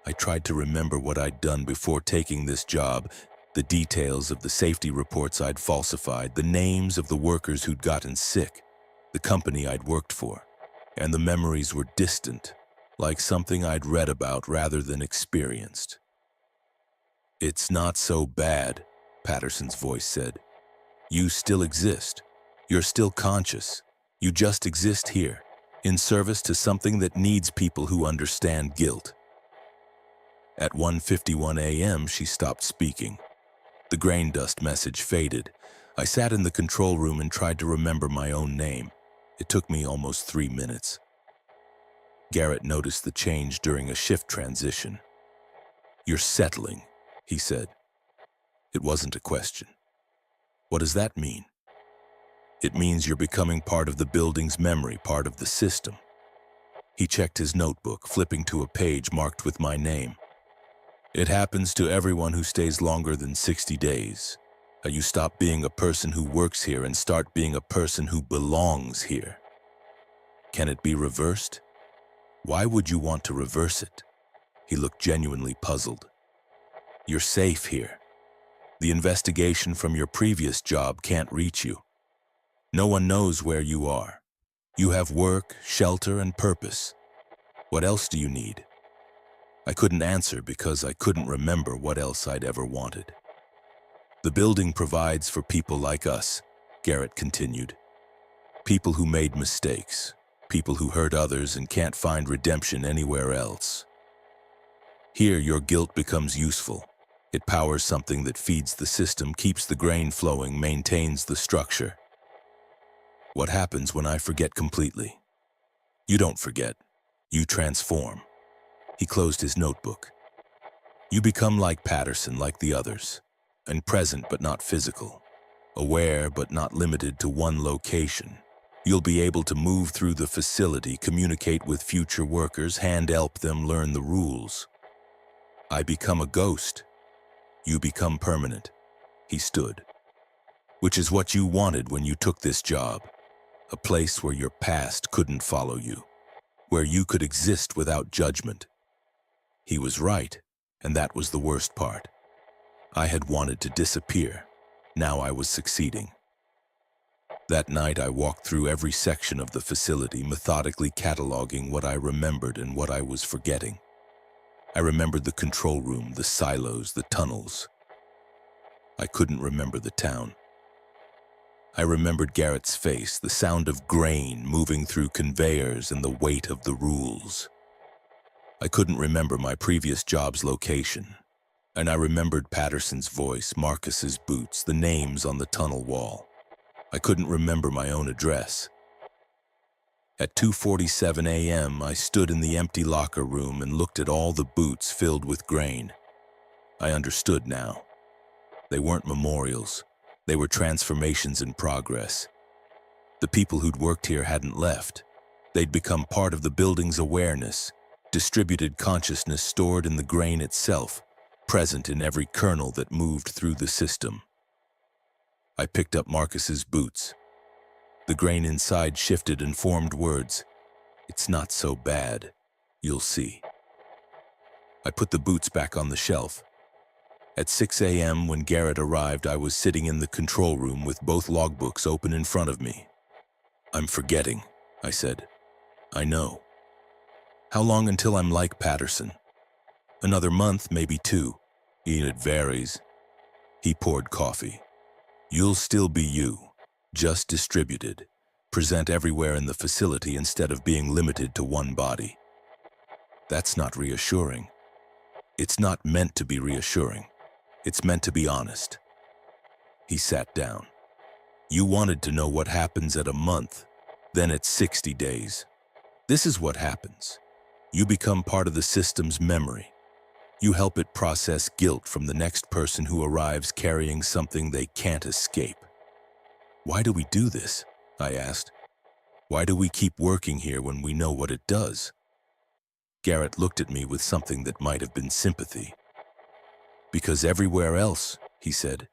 I tried to remember what I'd done before taking this job, the details of the safety reports I'd falsified, the names of the workers who'd gotten sick, the company I'd worked for, and the memories were distant, like something I'd read about rather than experienced. It's not so bad, Patterson's voice said. You still exist. You're still conscious. You just exist here, in service to something that needs people who understand guilt. At 1:51 a.m., she stopped speaking. The grain dust message faded. I sat in the control room and tried to remember my own name. It took me almost 3 minutes. Garrett noticed the change during a shift transition. You're settling, he said. It wasn't a question. What does that mean? It means you're becoming part of the building's memory, part of the system. He checked his notebook, flipping to a page marked with my name. It happens to everyone who stays longer than 60 days. You stop being a person who works here and start being a person who belongs here. Can it be reversed? Why would you want to reverse it? He looked genuinely puzzled. You're safe here. The investigation from your previous job can't reach you. No one knows where you are. You have work, shelter, and purpose. What else do you need? I couldn't answer because I couldn't remember what else I'd ever wanted. The building provides for people like us, Garrett continued. People who made mistakes, people who hurt others and can't find redemption anywhere else. Here, your guilt becomes useful. It powers something that feeds the system, keeps the grain flowing, maintains the structure. What happens when I forget completely? You don't forget. You transform. He closed his notebook. You become like Patterson, like the others, and present but not physical, aware but not limited to one location. You'll be able to move through the facility, communicate with future workers, help them learn the rules. I become a ghost. You become permanent. He stood. Which is what you wanted when you took this job. A place where your past couldn't follow you, where you could exist without judgment. He was right, and that was the worst part. I had wanted to disappear. Now I was succeeding. That night I walked through every section of the facility, methodically cataloging what I remembered and what I was forgetting. I remembered the control room, the silos, the tunnels. I couldn't remember the town. I remembered Garrett's face, the sound of grain moving through conveyors and the weight of the rules. I couldn't remember my previous job's location, and I remembered Patterson's voice, Marcus's boots, the names on the tunnel wall. I couldn't remember my own address. At 2:47 a.m., I stood in the empty locker room and looked at all the boots filled with grain. I understood now. They weren't memorials. They were transformations in progress. The people who'd worked here hadn't left. They'd become part of the building's awareness, distributed consciousness stored in the grain itself, present in every kernel that moved through the system. I picked up Marcus's boots. The grain inside shifted and formed words. It's not so bad. You'll see. I put the boots back on the shelf. At 6 a.m. when Garrett arrived, I was sitting in the control room with both logbooks open in front of me. I'm forgetting, I said. I know. How long until I'm like Patterson? Another month, maybe 2. It varies. He poured coffee. You'll still be you, just distributed. Present everywhere in the facility instead of being limited to one body. That's not reassuring. It's not meant to be reassuring. It's meant to be honest. He sat down. You wanted to know what happens at a month, then at 60 days. This is what happens. You become part of the system's memory. You help it process guilt from the next person who arrives carrying something they can't escape. Why do we do this? I asked. Why do we keep working here when we know what it does? Garrett looked at me with something that might have been sympathy. Because everywhere else, he said,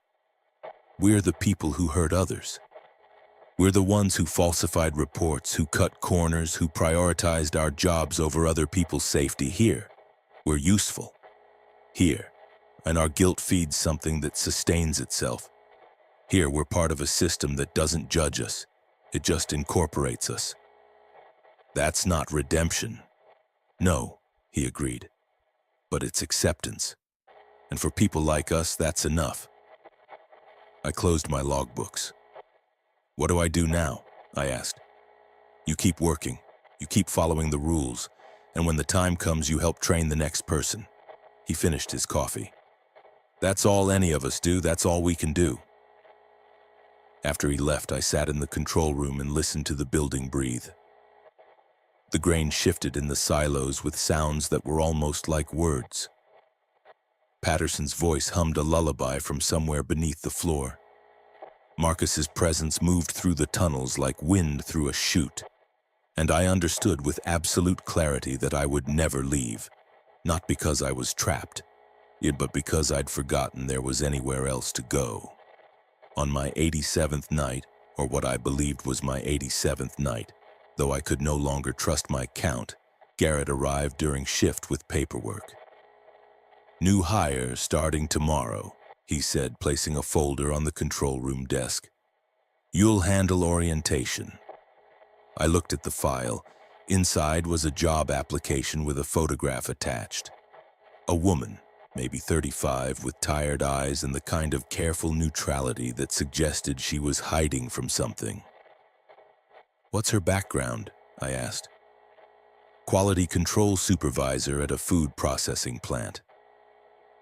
we're the people who hurt others. We're the ones who falsified reports, who cut corners, who prioritized our jobs over other people's safety. Here, we're useful. Here, and our guilt feeds something that sustains itself. Here, we're part of a system that doesn't judge us. It just incorporates us. That's not redemption. No, he agreed. But it's acceptance. And for people like us, that's enough. I closed my logbooks. What do I do now? I asked. You keep working. You keep following the rules. And when the time comes, you help train the next person. He finished his coffee. That's all any of us do. That's all we can do. After he left, I sat in the control room and listened to the building breathe. The grain shifted in the silos with sounds that were almost like words. Patterson's voice hummed a lullaby from somewhere beneath the floor. Marcus's presence moved through the tunnels like wind through a chute. And I understood with absolute clarity that I would never leave. Not because I was trapped, but because I'd forgotten there was anywhere else to go. On my 87th night, or what I believed was my 87th night, though I could no longer trust my count, Garrett arrived during shift with paperwork. New hire starting tomorrow, he said, placing a folder on the control room desk. You'll handle orientation. I looked at the file. Inside was a job application with a photograph attached. A woman, maybe 35, with tired eyes and the kind of careful neutrality that suggested she was hiding from something. What's her background? I asked. Quality control supervisor at a food processing plant.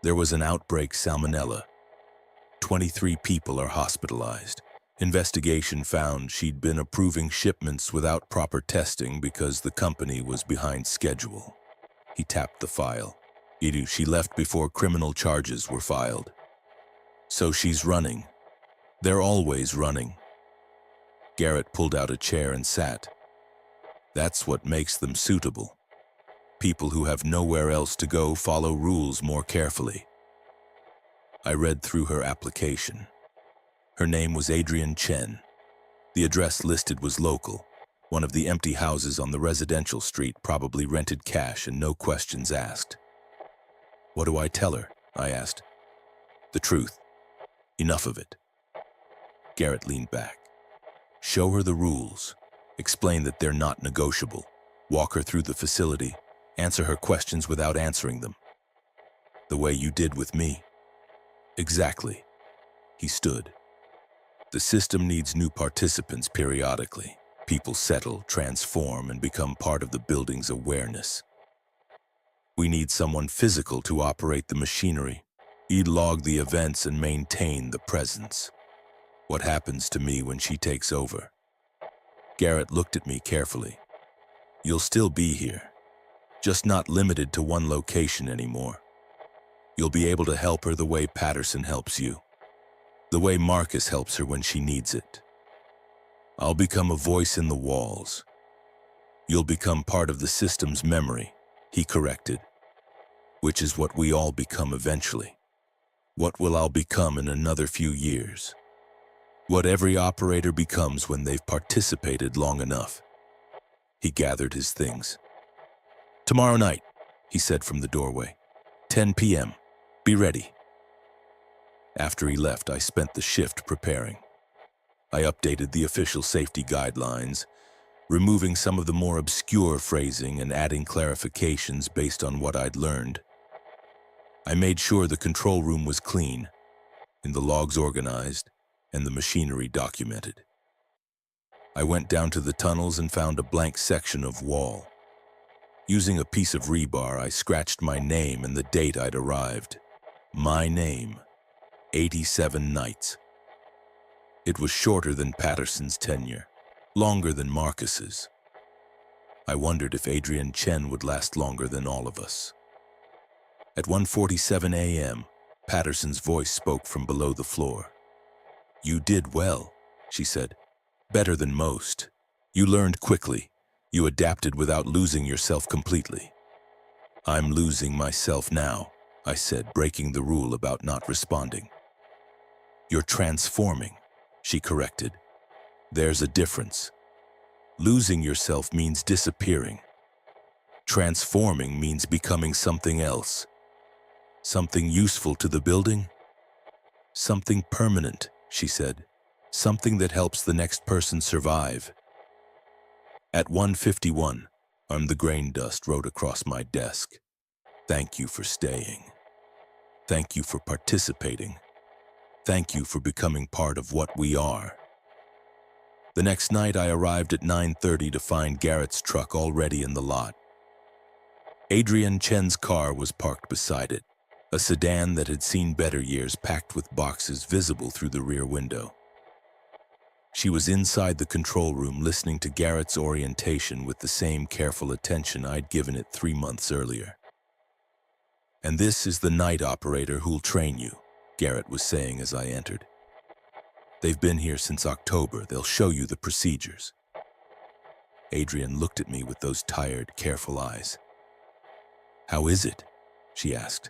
There was an outbreak salmonella. 23 people are hospitalized. Investigation found she'd been approving shipments without proper testing because the company was behind schedule. He tapped the file. She left before criminal charges were filed. So she's running. They're always running. Garrett pulled out a chair and sat. That's what makes them suitable. People who have nowhere else to go follow rules more carefully. I read through her application. Her name was Adrienne Chen. The address listed was local. One of the empty houses on the residential street, probably rented cash and no questions asked. What do I tell her? I asked. The truth. Enough of it. Garrett leaned back. Show her the rules. Explain that they're not negotiable. Walk her through the facility. Answer her questions without answering them. The way you did with me. Exactly. He stood. The system needs new participants periodically. People settle, transform, and become part of the building's awareness. We need someone physical to operate the machinery. He'd log the events and maintain the presence. What happens to me when she takes over? Garrett looked at me carefully. You'll still be here, just not limited to one location anymore. You'll be able to help her the way Patterson helps you, the way Marcus helps her when she needs it. I'll become a voice in the walls. You'll become part of the system's memory, he corrected, which is what we all become eventually. What will I become in another few years? What every operator becomes when they've participated long enough. He gathered his things. Tomorrow night, he said from the doorway. 10 p.m. Be ready. After he left, I spent the shift preparing. I updated the official safety guidelines, removing some of the more obscure phrasing and adding clarifications based on what I'd learned. I made sure the control room was clean, and the logs organized, and the machinery documented. I went down to the tunnels and found a blank section of wall. Using a piece of rebar, I scratched my name and the date I'd arrived. My name, 87 nights. It was shorter than Patterson's tenure, longer than Marcus's. I wondered if Adrienne Chen would last longer than all of us. At 1:47 a.m., Patterson's voice spoke from below the floor. "You did well," she said. "Better than most. You learned quickly. You adapted without losing yourself completely." "I'm losing myself now," I said, breaking the rule about not responding. "You're transforming," she corrected. "There's a difference. Losing yourself means disappearing. Transforming means becoming something else. Something useful to the building? Something permanent," she said. "Something that helps the next person survive." At 1:51, the grain dust rode across my desk. "Thank you for staying. Thank you for participating. Thank you for becoming part of what we are." The next night, I arrived at 9:30 to find Garrett's truck already in the lot. Adrian Chen's car was parked beside it, a sedan that had seen better years packed with boxes visible through the rear window. She was inside the control room listening to Garrett's orientation with the same careful attention I'd given it 3 months earlier. "And this is the night operator who'll train you," Garrett was saying as I entered. "They've been here since October. They'll show you the procedures." Adrian looked at me with those tired, careful eyes. "How is it?" she asked.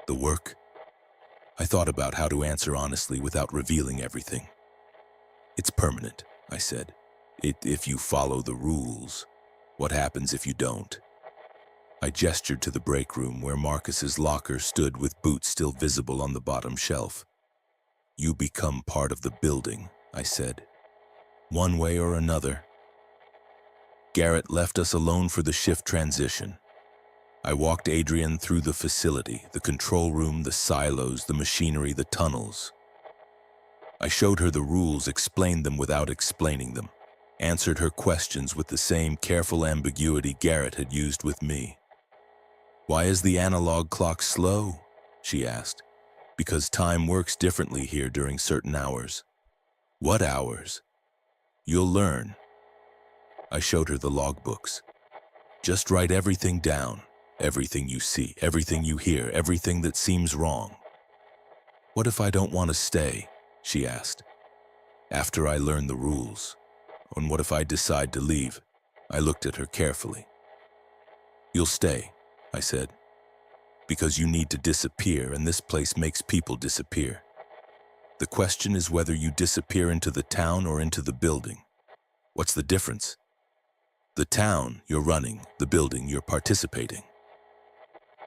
"The work?" I thought about how to answer honestly without revealing everything. "It's permanent," I said. If you follow the rules. What happens if you don't?" I gestured to the break room where Marcus's locker stood with boots still visible on the bottom shelf. "You become part of the building," I said. "One way or another." Garrett left us alone for the shift transition. I walked Adrian through the facility, the control room, the silos, the machinery, the tunnels. I showed her the rules, explained them without explaining them, answered her questions with the same careful ambiguity Garrett had used with me. "Why is the analog clock slow?" she asked. "Because time works differently here during certain hours." "What hours?" "You'll learn." I showed her the logbooks. "Just write everything down. Everything you see, everything you hear, everything that seems wrong." "What if I don't want to stay?" she asked. "After I learn the rules. And what if I decide to leave?" I looked at her carefully. "You'll stay," I said, "because you need to disappear, and this place makes people disappear. The question is whether you disappear into the town or into the building. What's the difference? The town, you're running. The building, you're participating."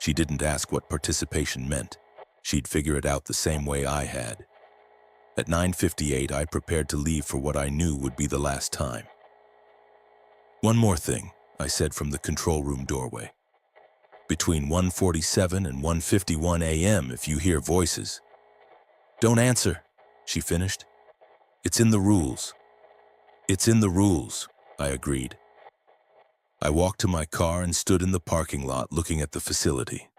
She didn't ask what participation meant. She'd figure it out the same way I had. At 9:58, I prepared to leave for what I knew would be the last time. "One more thing," I said from the control room doorway. "Between 1:47 and 1:51 a.m. if you hear voices." "Don't answer," she finished. "It's in the rules." "It's in the rules," I agreed. I walked to my car and stood in the parking lot looking at the facility.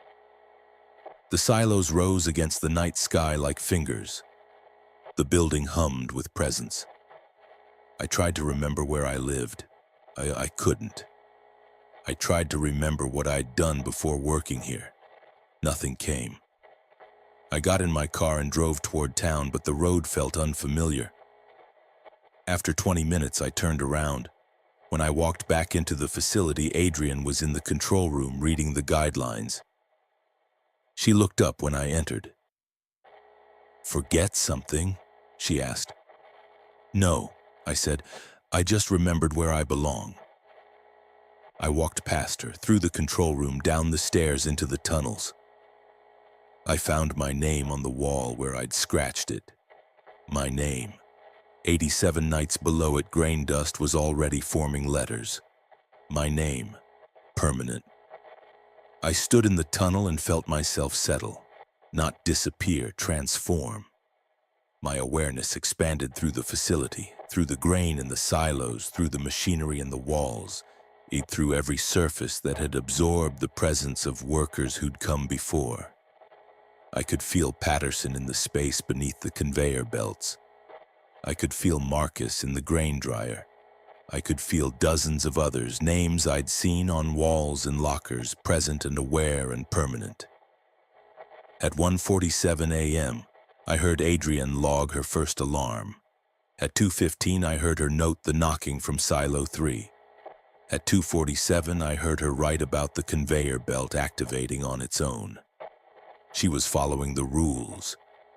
The silos rose against the night sky like fingers. The building hummed with presence. I tried to remember where I lived. I couldn't. I tried to remember what I'd done before working here. Nothing came. I got in my car and drove toward town, but the road felt unfamiliar. After 20 minutes, I turned around. When I walked back into the facility, Adrian was in the control room reading the guidelines. She looked up when I entered. "Forget something?" she asked. "No," I said. "I just remembered where I belong." I walked past her, through the control room, down the stairs into the tunnels. I found my name on the wall where I'd scratched it. My name. 87 nights below it, grain dust was already forming letters. My name. Permanent. I stood in the tunnel and felt myself settle. Not disappear, transform. My awareness expanded through the facility, through the grain in the silos, through the machinery in the walls, through every surface that had absorbed the presence of workers who'd come before. I could feel Patterson in the space beneath the conveyor belts. I could feel Marcus in the grain dryer. I could feel dozens of others, names I'd seen on walls and lockers, present and aware and permanent. At 1:47 a.m., I heard Adrienne log her first alarm. At 2:15, I heard her note the knocking from Silo 3. At 2:47, I heard her write about the conveyor belt activating on its own. She was following the rules.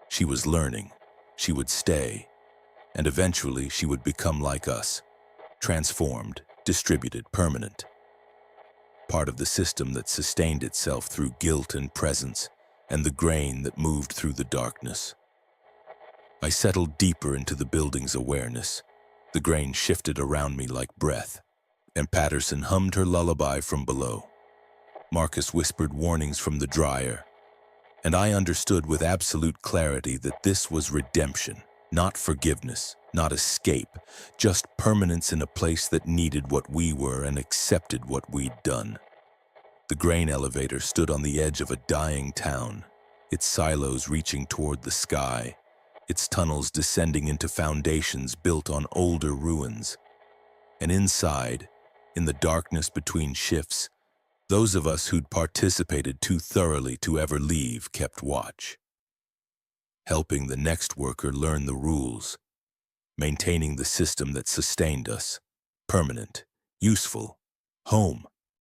She was learning. She would stay. And eventually, she would become like us. Transformed, distributed, permanent. Part of the system that sustained itself through guilt and presence, and the grain that moved through the darkness. I settled deeper into the building's awareness. The grain shifted around me like breath, and Patterson hummed her lullaby from below. Marcus whispered warnings from the dryer, and I understood with absolute clarity that this was redemption, not forgiveness, not escape, just permanence in a place that needed what we were and accepted what we'd done. The grain elevator stood on the edge of a dying town, its silos reaching toward the sky, its tunnels descending into foundations built on older ruins. And inside, in the darkness between shifts, those of us who'd participated too thoroughly to ever leave kept watch, helping the next worker learn the rules, maintaining the system that sustained us, permanent, useful, home.